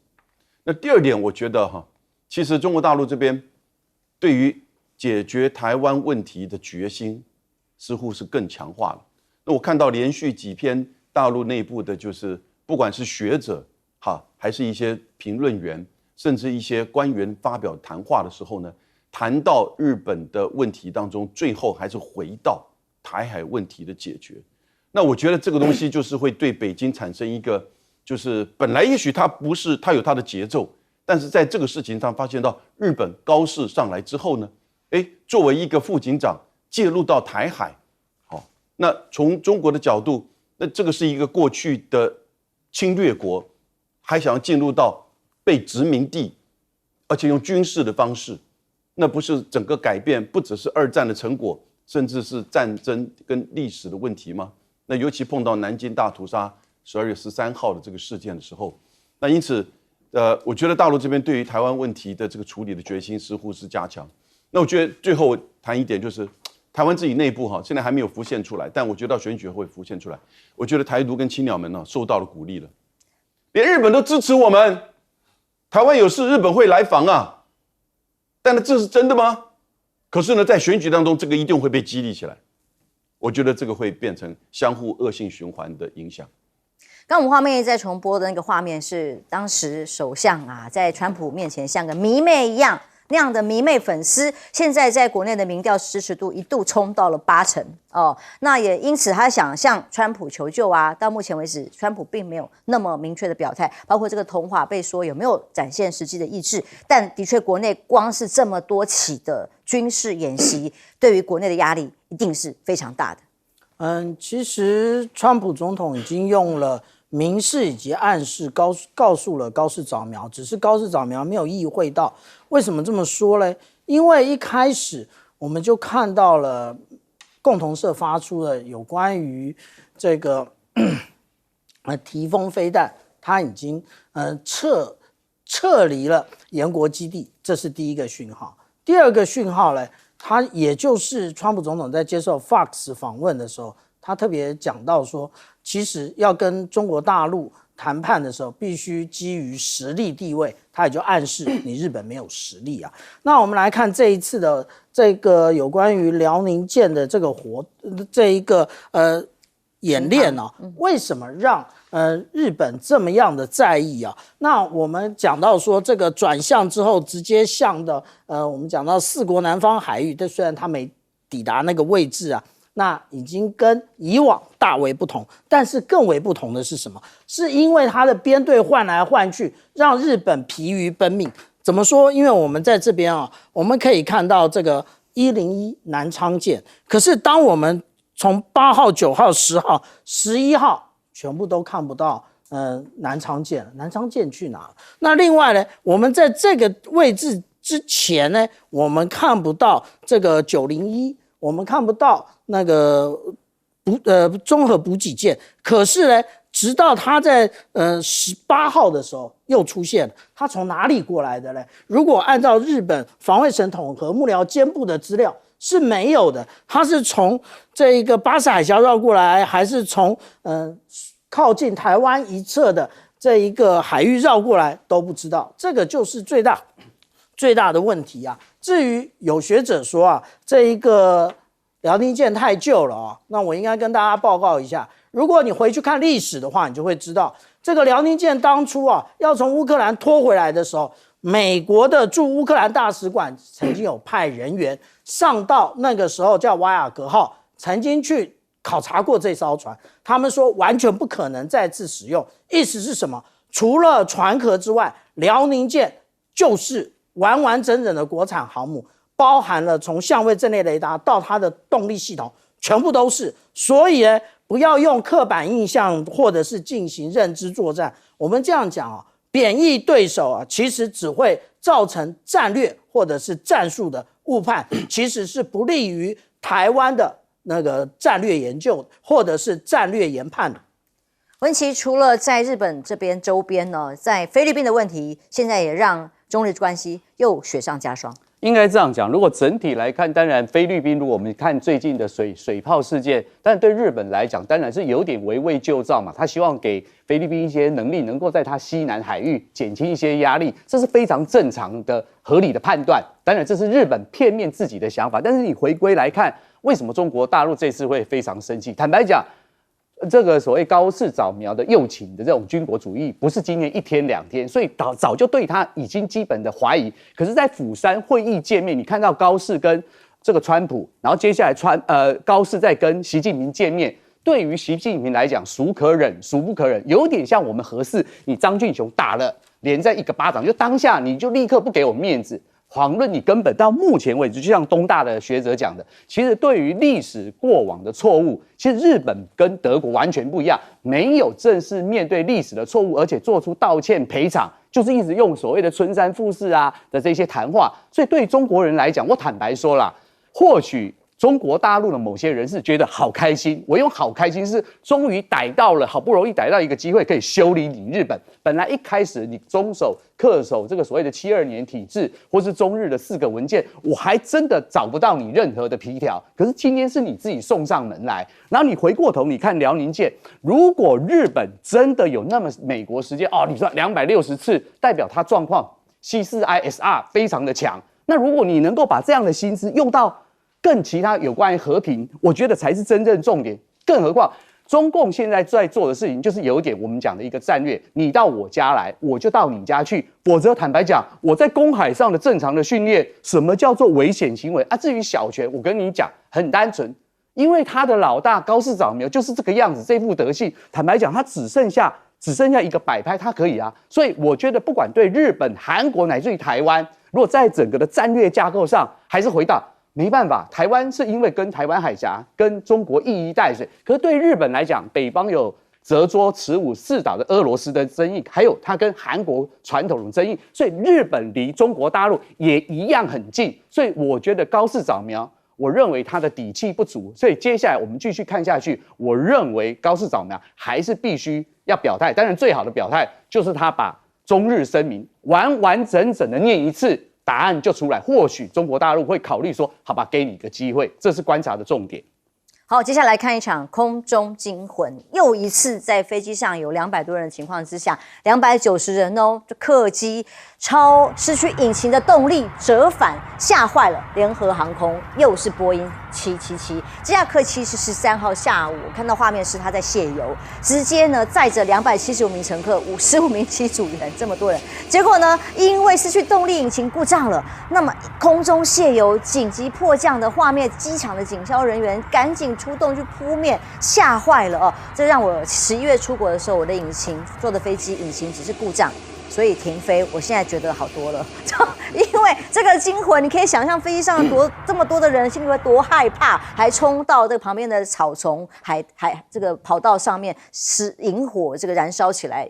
那第二点，我觉得其实中国大陆这边对于解决台湾问题的决心似乎是更强化了。那我看到连续几篇大陆内部的，就是不管是学者还是一些评论员，甚至一些官员发表谈话的时候呢，谈到日本的问题当中，最后还是回到台海问题的解决。那我觉得这个东西就是会对北京产生一个，就是本来也许它不是，它有它的节奏，但是在这个事情上发现到日本高市上来之后呢，作为一个副警长介入到台海，那从中国的角度，那这个是一个过去的侵略国，还想要进入到被殖民地，而且用军事的方式，那不是整个改变不只是2战的成果，甚至是战争跟历史的问题吗？那尤其碰到南京大屠杀12月13号的这个事件的时候，那因此我觉得大陆这边对于台湾问题的这个处理的决心似乎是加强。那我觉得最后谈一点，就是台湾自己内部现在还没有浮现出来，但我觉得到选举会浮现出来。我觉得台独跟青鸟们受到了鼓励了，连日本都支持我们，台湾有事日本会来访啊。但是这是真的吗？可是呢，在选举当中，这个一定会被激励起来。我觉得这个会变成相互恶性循环的影响。刚我们画面在重播的那个画面是当时首相在川普面前像个迷妹一样，那样的迷妹粉丝，现在在国内的民调支持度一度冲到了80%那也因此他想向川普求救到目前为止，川普并没有那么明确的表态，包括这个通话被说有没有展现实际的意志，但的确国内光是这么多起的军事演习，对于国内的压力一定是非常大的。其实川普总统已经用了明示以及暗示告诉了高市早苗，只是高市早苗没有意会到。为什么这么说呢？因为一开始我们就看到了共同社发出了有关于这个提风飞弹，它已经撤离了延国基地，这是第一个讯号。第二个讯号呢，他也就是川普总统在接受 Fox 访问的时候，他特别讲到说，其实要跟中国大陆谈判的时候，必须基于实力地位，它也就暗示你日本没有实力啊。那我们来看这一次的这个有关于辽宁舰的这个演练呢、为什么让日本这么样的在意啊？那我们讲到说这个转向之后，直接向的我们讲到4国南方海域，但虽然它没抵达那个位置啊，那已经跟以往大为不同。但是更为不同的是什么？是因为它的编队换来换去，让日本疲于奔命。怎么说？因为我们在这边啊，我们可以看到这个101南昌舰，可是当我们从8号、9号、10号、11号全部都看不到南昌舰，南昌舰去哪了？那另外呢，我们在这个位置之前呢，我们看不到这个901，我们看不到那个综合补给舰，可是呢，直到他在18号的时候又出现了，他从哪里过来的呢？如果按照日本防卫省统合幕僚监部的资料是没有的，他是从这一个巴士海峡绕过来，还是从靠近台湾一侧的这一个海域绕过来都不知道，这个就是最大的问题啊。至于有学者说啊，这一个辽宁舰太旧了啊，那我应该跟大家报告一下，如果你回去看历史的话，你就会知道，这个辽宁舰当初啊要从乌克兰拖回来的时候，美国的驻乌克兰大使馆曾经有派人员上到那个时候叫瓦雅格号，曾经去考察过这艘船，他们说完全不可能再次使用。意思是什么？除了船壳之外，辽宁舰就是完完整整的国产航母，包含了从相位阵列雷达到它的动力系统，全部都是。所以呢，不要用刻板印象或者是进行认知作战。我们这样讲啊，贬义对手啊，其实只会造成战略或者是战术的误判，其实是不利于台湾的那个战略研究或者是战略研判的。文琪除了在日本这边周边呢，在菲律宾的问题，现在也让中日关系又雪上加霜。应该这样讲，如果整体来看，当然菲律宾，如果我们看最近的水炮事件，但对日本来讲，当然是有点围魏救赵嘛。他希望给菲律宾一些能力，能够在他西南海域减轻一些压力，这是非常正常的、合理的判断。当然，这是日本片面自己的想法。但是你回归来看，为什么中国大陆这次会非常生气？坦白讲，这个所谓高市早苗的右倾的这种军国主义，不是今年1天2天，所以早就对他已经基本的怀疑。可是，在釜山会议见面，你看到高市跟这个川普，然后接下来高市在跟习近平见面，对于习近平来讲，孰可忍孰不可忍，有点像我们核四，你张俊雄打了连在一个巴掌，就当下你就立刻不给我面子。遑论你根本到目前为止，就像东大的学者讲的，其实对于历史过往的错误，其实日本跟德国完全不一样，没有正式面对历史的错误，而且做出道歉赔偿，就是一直用所谓的春山富士啊的这些谈话。所以对于中国人来讲，我坦白说啦，或许中国大陆的某些人是觉得好开心，我用好开心是终于逮到了，好不容易逮到一个机会可以修理你日本。本来一开始你恪守这个所谓的72年体制，或是中日的4个文件，我还真的找不到你任何的皮条。可是今天是你自己送上门来，然后你回过头你看辽宁舰，如果日本真的有那么美国时间哦，你说260次，代表它状况 C4ISR 非常的强。那如果你能够把这样的心思用到更其他有关于和平，我觉得才是真正重点。更何况，中共现在在做的事情，就是有一点我们讲的一个战略：你到我家来，我就到你家去。否则，坦白讲，我在公海上的正常的训练，什么叫做危险行为啊？至于小泉，我跟你讲，很单纯，因为他的老大高市早苗就是这个样子，这副德性。坦白讲，他只剩下一个摆拍，他可以啊。所以，我觉得不管对日本、韩国乃至于台湾，如果在整个的战略架构上，还是回到。没办法，台湾是因为跟台湾海峡跟中国一衣带水，可是对日本来讲，北方有泽渚、慈武4岛的俄罗斯的争议，还有它跟韩国传统的争议，所以日本离中国大陆也一样很近。所以我觉得高市早苗，我认为他的底气不足，所以接下来我们继续看下去，我认为高市早苗还是必须要表态。当然，最好的表态就是他把中日声明完完整整的念一次。答案就出来，或许中国大陆会考虑说，好吧，给你一个机会，这是观察的重点。好，接下来看一场空中惊魂，又一次在飞机上有200多人的情况之下，290人哦，这客机失去引擎的动力折返，吓坏了联合航空，又是波音777。这架客机是13号下午，我看到画面是它在卸油，直接呢载着275名乘客、15名机组员，这么多人，结果呢因为失去动力，引擎故障了，那么空中卸油紧急迫降的画面，机场的警消人员赶紧出动去扑灭，吓坏了哦！这让我11月出国的时候，我的引擎坐的飞机引擎只是故障，所以停飞。我现在觉得好多了，因为这个惊魂，你可以想象飞机上这么多的人，心里会多害怕，还冲到这个旁边的草丛，还这个跑道上面引火，这个燃烧起来，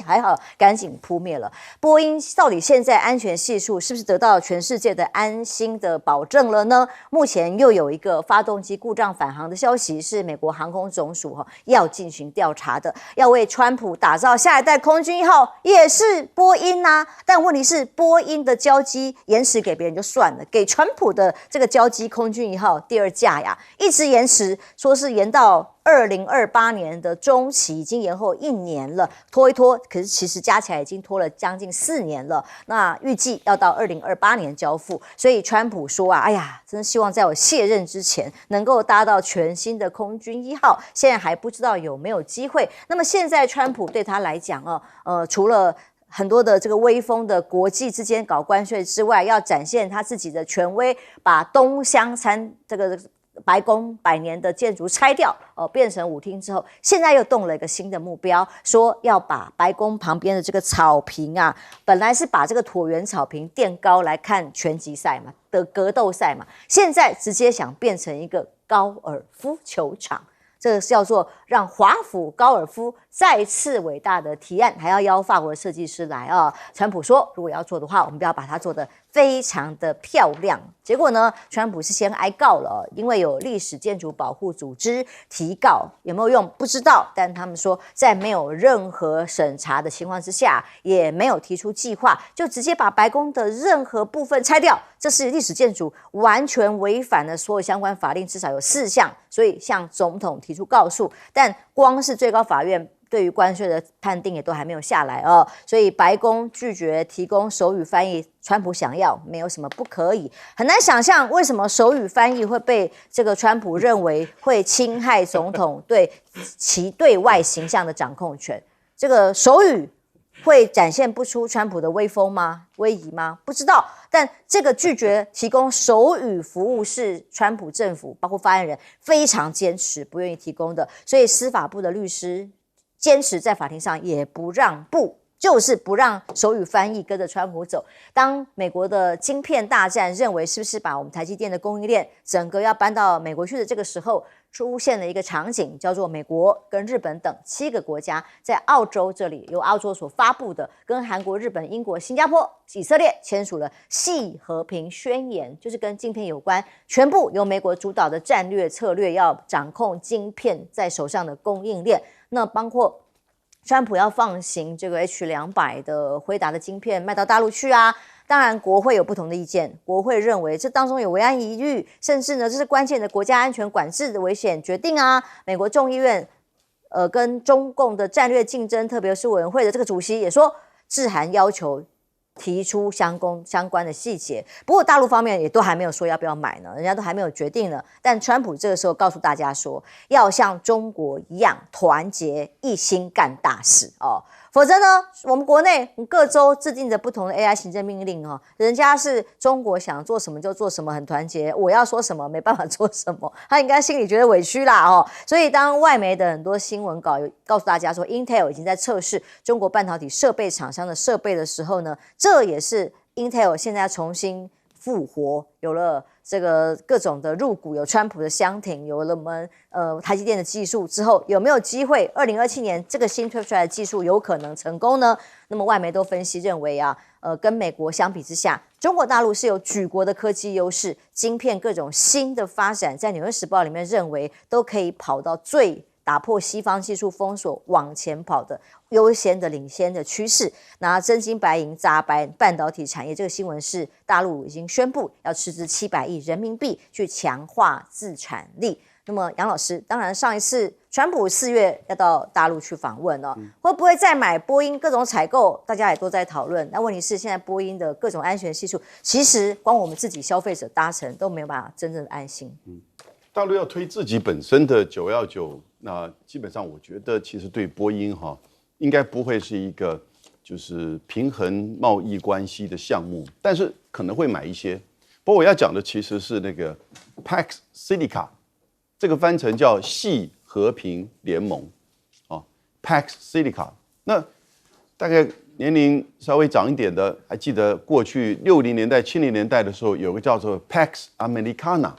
还好赶紧扑灭了。波音到底现在安全系数是不是得到全世界的安心的保证了呢？目前又有一个发动机故障返航的消息，是美国航空总署要进行调查的，要为川普打造下一代空军1号，也是波音啊。但问题是，波音的交机延迟给别人就算了，给川普的这个交机空军1号第2架呀，一直延迟，说是延到2028年的中期，已经延后1年了，拖一拖，可是其实加起来已经拖了将近4年了。那预计要到2028年交付，所以川普说啊，哎呀，真的希望在我卸任之前能够搭到全新的空军1号，现在还不知道有没有机会。那么现在川普对他来讲除了很多的这个威风的国际之间搞关税之外，要展现他自己的权威，把东厢这个白宫100年的建筑拆掉，变成舞厅之后，现在又动了一个新的目标，说要把白宫旁边的这个草坪啊，本来是把这个椭圆草坪垫高来看拳击赛嘛的格斗赛嘛，现在直接想变成一个高尔夫球场。这个叫做让华府高尔夫再次伟大的提案，还要邀法国的设计师来啊。川普说，如果要做的话，我们不要把它做得非常的漂亮。结果呢，川普是先挨告了，因为有历史建筑保护组织提告，有没有用不知道，但他们说在没有任何审查的情况之下，也没有提出计划，就直接把白宫的任何部分拆掉，这是历史建筑，完全违反了所有相关法令，至少有4项，所以向总统提出告诉，但光是最高法院对于关税的判定也都还没有下来哦，所以白宫拒绝提供手语翻译，川普想要没有什么不可以，很难想象为什么手语翻译会被这个川普认为会侵害总统对其对外形象的掌控权，这个手语会展现不出川普的威风吗？威仪吗？不知道。但这个拒绝提供手语服务是川普政府包括发言人非常坚持不愿意提供的，所以司法部的律师坚持在法庭上也不让步，就是不让手语翻译跟着川普走。当美国的晶片大战认为是不是把我们台积电的供应链整个要搬到美国去的这个时候，出现了一个场景，叫做美国跟日本等7个国家在澳洲这里，由澳洲所发布的跟韩国、日本、英国、新加坡、以色列签署了系和平宣言，就是跟晶片有关，全部由美国主导的战略策略，要掌控晶片在手上的供应链。那包括川普要放行这个 H200的辉达的晶片卖到大陆去啊，当然国会有不同的意见，国会认为这当中有维安疑虑，甚至呢这是关键的国家安全管制的危险决定啊。美国众议院跟中共的战略竞争特别是委员会的这个主席也说，致函要求提出相关的细节，不过大陆方面也都还没有说要不要买呢，人家都还没有决定呢。但川普这个时候告诉大家说，要像中国一样团结一心干大事哦，否则呢，我们国内各州制定着不同的 AI 行政命令哦，人家是中国想做什么就做什么，很团结，我要说什么没办法做什么，他应该心里觉得委屈啦哦。所以当外媒的很多新闻稿有告诉大家说 Intel 已经在测试中国半导体设备厂商的设备的时候呢，这也是 Intel 现在重新复活，有了这个各种的入股，有川普的箱庭，有了我们台积电的技术之后，有没有机会2027年这个新推出来的技术有可能成功呢？那么外媒都分析认为啊，跟美国相比之下，中国大陆是有举国的科技优势，晶片各种新的发展，在《纽约时报》里面认为都可以跑到最打破西方技术封锁往前跑的优先的领先的趋势。那真金白银砸半导体产业，这个新闻是大陆已经宣布要斥资700亿人民币去强化自产力。那么杨老师，当然上一次川普4月要到大陆去访问哦，会不会再买波音各种采购？大家也都在讨论。那问题是，现在波音的各种安全系数，其实光我们自己消费者搭乘都没有办法真正的安心。大陆要推自己本身的919，那基本上我觉得其实对波音应该不会是一个就是平衡贸易关系的项目，但是可能会买一些。不过我要讲的其实是那个 Pax Silica， 这个翻成叫系和平联盟，Pax Silica。那大概年龄稍微长一点的，还记得过去60年代、70年代的时候，有个叫做 Pax Americana，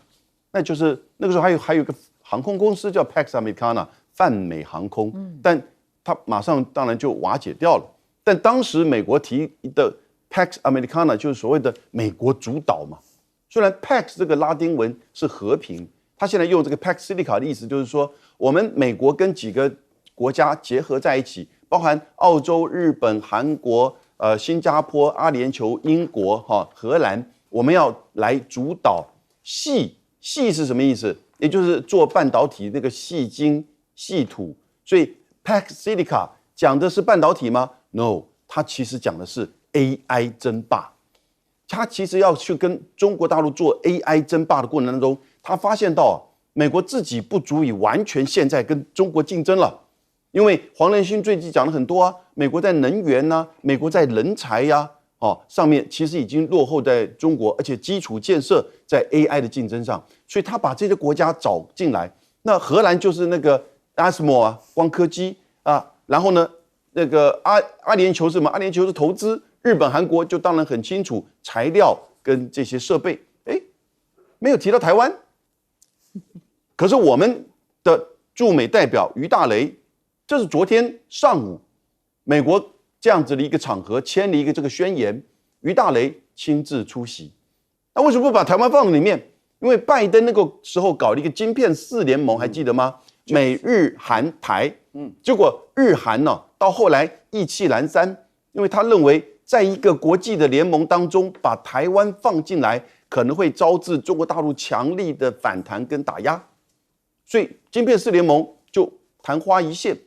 那就是那个时候还有一个航空公司叫 Pax Americana， 泛美航空，但它马上当然就瓦解掉了。但当时美国提的 Pax Americana 就是所谓的美国主导嘛。虽然 Pax 这个拉丁文是和平，他现在用这个 Pax Silica 的意思就是说，我们美国跟几个国家结合在一起，包含澳洲、日本、韩国、新加坡、阿联酋、英国、荷兰，我们要来主导系是什么意思？也就是做半导体那个细晶、细土。所以 Pax Silica 讲的是半导体吗 ？No， 它其实讲的是 AI 争霸。他其实要去跟中国大陆做 AI 争霸的过程当中，他发现到美国自己不足以完全现在跟中国竞争了，因为黄仁勋最近讲了很多美国在能源美国在人才上面其实已经落后在中国，而且基础建设在 AI 的竞争上，所以他把这些国家找进来。那荷兰就是那个 ASML 光刻机然后呢，那个阿联酋是什么？阿联酋是投资。日本、韩国就当然很清楚，材料跟这些设备，没有提到台湾。可是我们的驻美代表于大雷，这是昨天上午美国这样子的一个场合签了一个这个宣言，于大雷亲自出席。那为什么不把台湾放在里面？因为拜登那个时候搞了一个晶片4联盟，还记得吗？美日韩台，结果日韩到后来意气阑珊，因为他认为在一个国际的联盟当中，把台湾放进来，可能会招致中国大陆强力的反弹跟打压，所以晶片4联盟就昙花一现。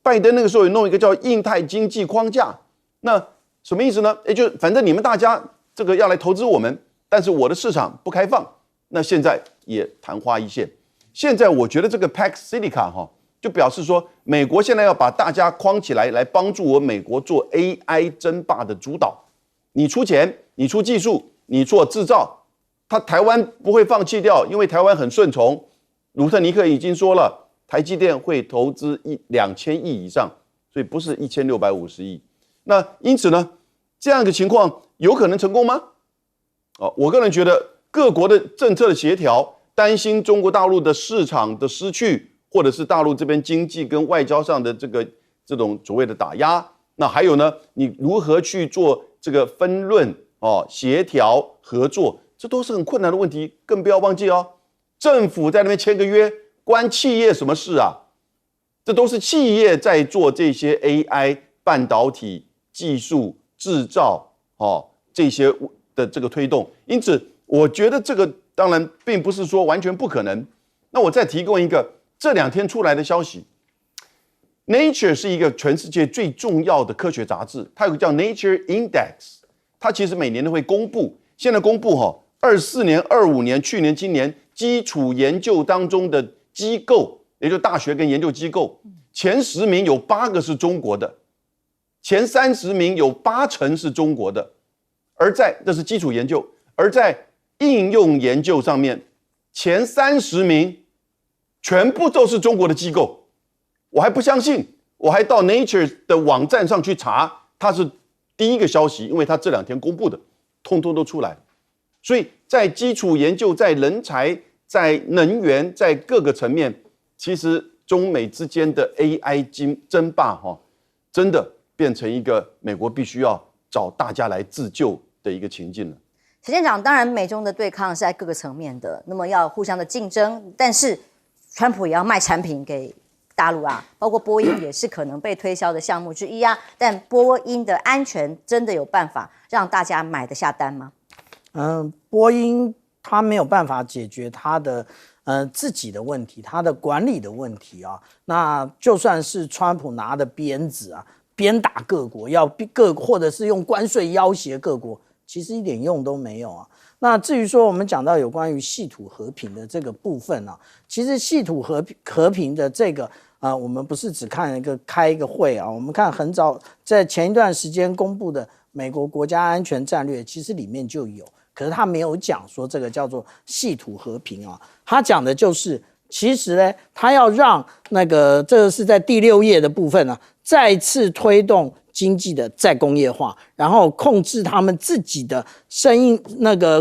拜登那个时候也弄一个叫印太经济框架，那什么意思呢？也就反正你们大家这个要来投资我们，但是我的市场不开放，那现在也昙花一现。现在我觉得这个 Pax Silica 就表示说，美国现在要把大家框起来，来帮助我美国做 AI 争霸的主导。你出钱，你出技术，你做制造，台湾不会放弃掉，因为台湾很顺从。鲁特尼克已经说了，台积电会投资2000亿以上，所以不是1650亿。那因此呢，这样一个情况有可能成功吗？我个人觉得各国的政策的协调，担心中国大陆的市场的失去。或者是大陆这边经济跟外交上的这种所谓的打压，那还有呢，你如何去做这个分论协调合作，这都是很困难的问题。更不要忘记政府在那边签个约，关企业什么事啊？这都是企业在做这些 AI 半导体技术制造这些的这个推动。因此，我觉得这个当然并不是说完全不可能。那我再提供一个。这2天出来的消息 ，Nature 是一个全世界最重要的科学杂志，它有个叫 Nature Index， 它其实每年都会公布。现在公布24年、25年、去年、今年基础研究当中的机构，也就是大学跟研究机构，前10名有8个是中国的，前30名有80%是中国的，这是基础研究，而在应用研究上面，前30名。全部都是中国的机构，我还不相信，我还到 Nature 的网站上去查，它是第一个消息，因为它这2天公布的，通通都出来。所以在基础研究、在人才、在能源、在各个层面，其实中美之间的 AI 争霸真的变成一个美国必须要找大家来自救的一个情境了。陈县长，当然美中的对抗是在各个层面的，那么要互相的竞争，但是川普也要卖产品给大陆包括波音也是可能被推销的项目之一但波音的安全真的有办法让大家买得下单吗？波音它没有办法解决它的自己的问题，他的管理的问题啊。那就算是川普拿的鞭子啊，鞭打各国，或者是用关税要挟各国，其实一点用都没有啊。那至于说我们讲到有关于系土和平的这个部分啊，其实系土和平的这个我们不是只开一个会啊，我们看很早在前一段时间公布的美国国家安全战略，其实里面就有，可是他没有讲说这个叫做系土和平啊，他讲的就是其实呢，他要让这个是在第6页的部分啊，再次推动经济的再工业化，然后控制他们自己的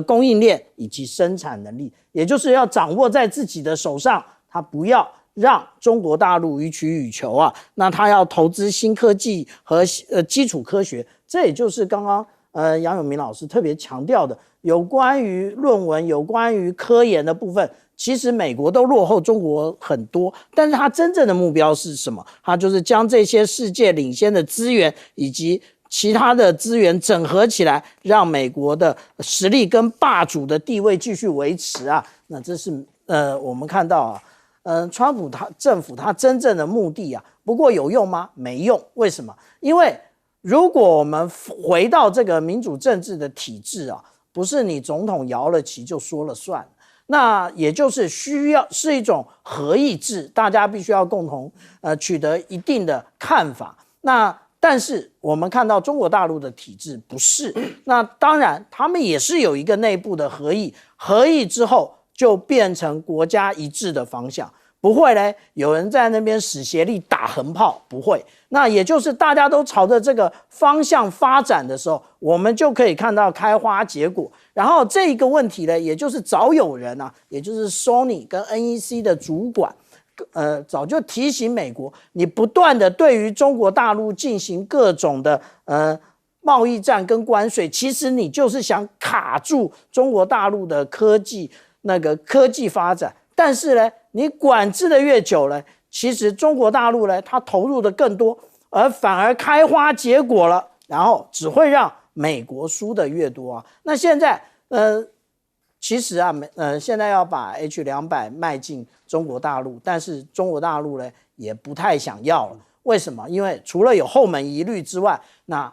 供应链以及生产能力，也就是要掌握在自己的手上，他不要让中国大陆予取予求啊。那他要投资新科技和基础科学，这也就是刚刚杨永明老师特别强调的，有关于论文、有关于科研的部分。其实美国都落后中国很多，但是他真正的目标是什么？他就是将这些世界领先的资源以及其他的资源整合起来，让美国的实力跟霸主的地位继续维持啊。那这是我们看到啊，川普政府他真正的目的啊，不过有用吗？没用。为什么？因为如果我们回到这个民主政治的体制啊，不是你总统摇了旗就说了算。那也就是是一种合议制，大家必须要共同取得一定的看法。那但是我们看到中国大陆的体制不是，那当然他们也是有一个内部的合议之后就变成国家一致的方向。不会嘞，有人在那边使协力打横炮，不会。那也就是大家都朝着这个方向发展的时候，我们就可以看到开花结果。然后这一个问题呢，也就是早有人啊，也就是 Sony 跟 NEC 的主管，早就提醒美国，你不断的对于中国大陆进行各种的贸易战跟关税，其实你就是想卡住中国大陆的科技发展。但是呢，你管制的越久了，其实中国大陆呢，它投入的更多，而反而开花结果了，然后只会让美国输的越多啊。那现在其实啊，现在要把 H200卖进中国大陆，但是中国大陆呢也不太想要了。为什么？因为除了有后门疑虑之外，那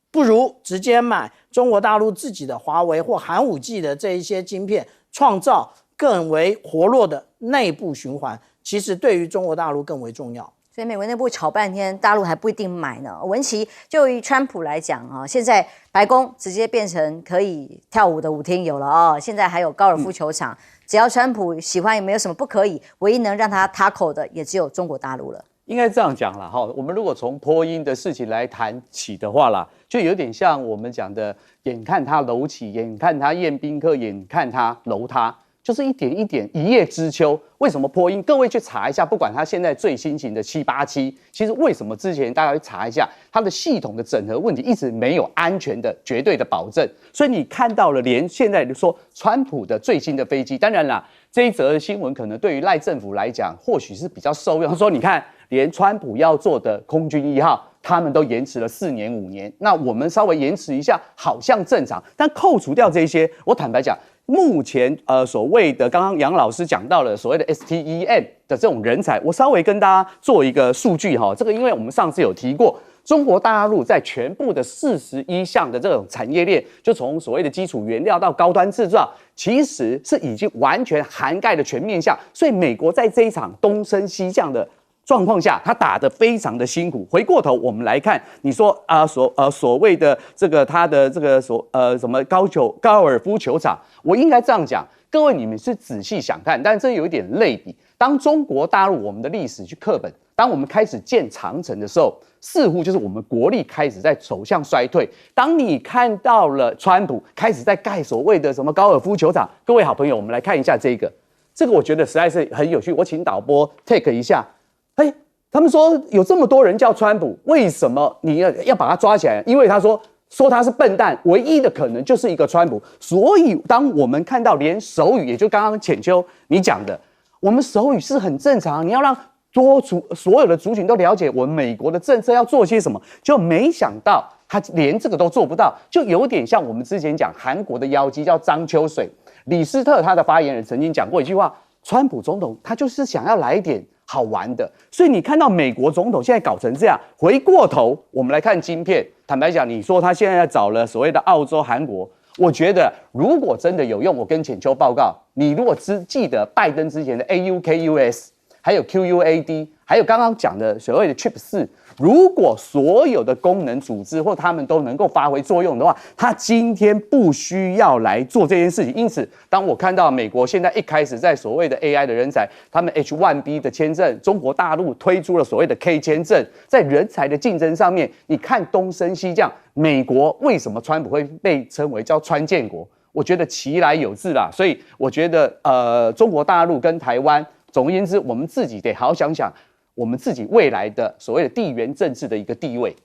不如直接买中国大陆自己的华为或寒武纪的这一些晶片，创造更为活络的内部循环，其实对于中国大陆更为重要。所以美国内部吵半天，大陆还不一定买呢。文琪，就于川普来讲啊，现在白宫直接变成可以跳舞的舞厅有了哦，现在还有高尔夫球场，只要川普喜欢，也没有什么不可以。唯一能让他塔口的，也只有中国大陆了。应该这样讲啦，哈，我们如果从波音的事情来谈起的话啦，就有点像我们讲的，眼看他楼起，眼看他宴宾客，眼看他楼塌。就是一点一点，一叶知秋。为什么波音？各位去查一下，不管它现在最新型的787，其实为什么之前大家去查一下，它的系统的整合问题一直没有安全的绝对的保证。所以你看到了，连现在说川普的最新的飞机，当然啦，这一则新闻可能对于赖政府来讲，或许是比较受用。他说，你看，连川普要做的空军1号，他们都延迟了4年5年，那我们稍微延迟一下，好像正常。但扣除掉这些，我坦白讲。目前所谓的刚刚杨老师讲到了所谓的 STEM 的这种人才，我稍微跟大家做一个数据哈，这个因为我们上次有提过，中国大陆在全部的41项的这种产业链，就从所谓的基础原料到高端制造，其实是已经完全涵盖了全面向，所以美国在这一场东升西降的状况下，他打得非常的辛苦。回过头我们来看，你说所谓的这个他的这个什么高尔夫球场，我应该这样讲，各位你们是仔细想看，但这有一点类比。当中国大陆我们的历史去课本，当我们开始建长城的时候，似乎就是我们国力开始在走向衰退。当你看到了川普开始在盖所谓的什么高尔夫球场，各位好朋友，我们来看一下这个我觉得实在是很有趣。我请导播 take 一下。他们说有这么多人叫川普，为什么你要把他抓起来？因为他说他是笨蛋，唯一的可能就是一个川普。所以当我们看到连手语，也就刚刚浅秋你讲的，我们手语是很正常，你要让所有的族群都了解我们美国的政策要做些什么，就没想到他连这个都做不到，就有点像我们之前讲韩国的妖姬叫张秋水，李斯特他的发言人曾经讲过一句话。川普总统他就是想要来一点好玩的，所以你看到美国总统现在搞成这样，回过头我们来看晶片，坦白讲，你说他现在找了所谓的澳洲、韩国，我觉得如果真的有用，我跟浅秋报告，你如果记得拜登之前的 AUKUS， 还有 QUAD， 还有刚刚讲的所谓的 Chip 4，如果所有的功能组织或他们都能够发挥作用的话，他今天不需要来做这件事情。因此，当我看到美国现在一开始在所谓的 AI 的人才，他们 H1B 的签证，中国大陆推出了所谓的 K 签证，在人才的竞争上面，你看东升西降，美国为什么川普会被称为叫川建国？我觉得其来有自啦，所以我觉得中国大陆跟台湾，总而言之，我们自己得好好想想我们自己未来的所谓的地缘政治的一个地位。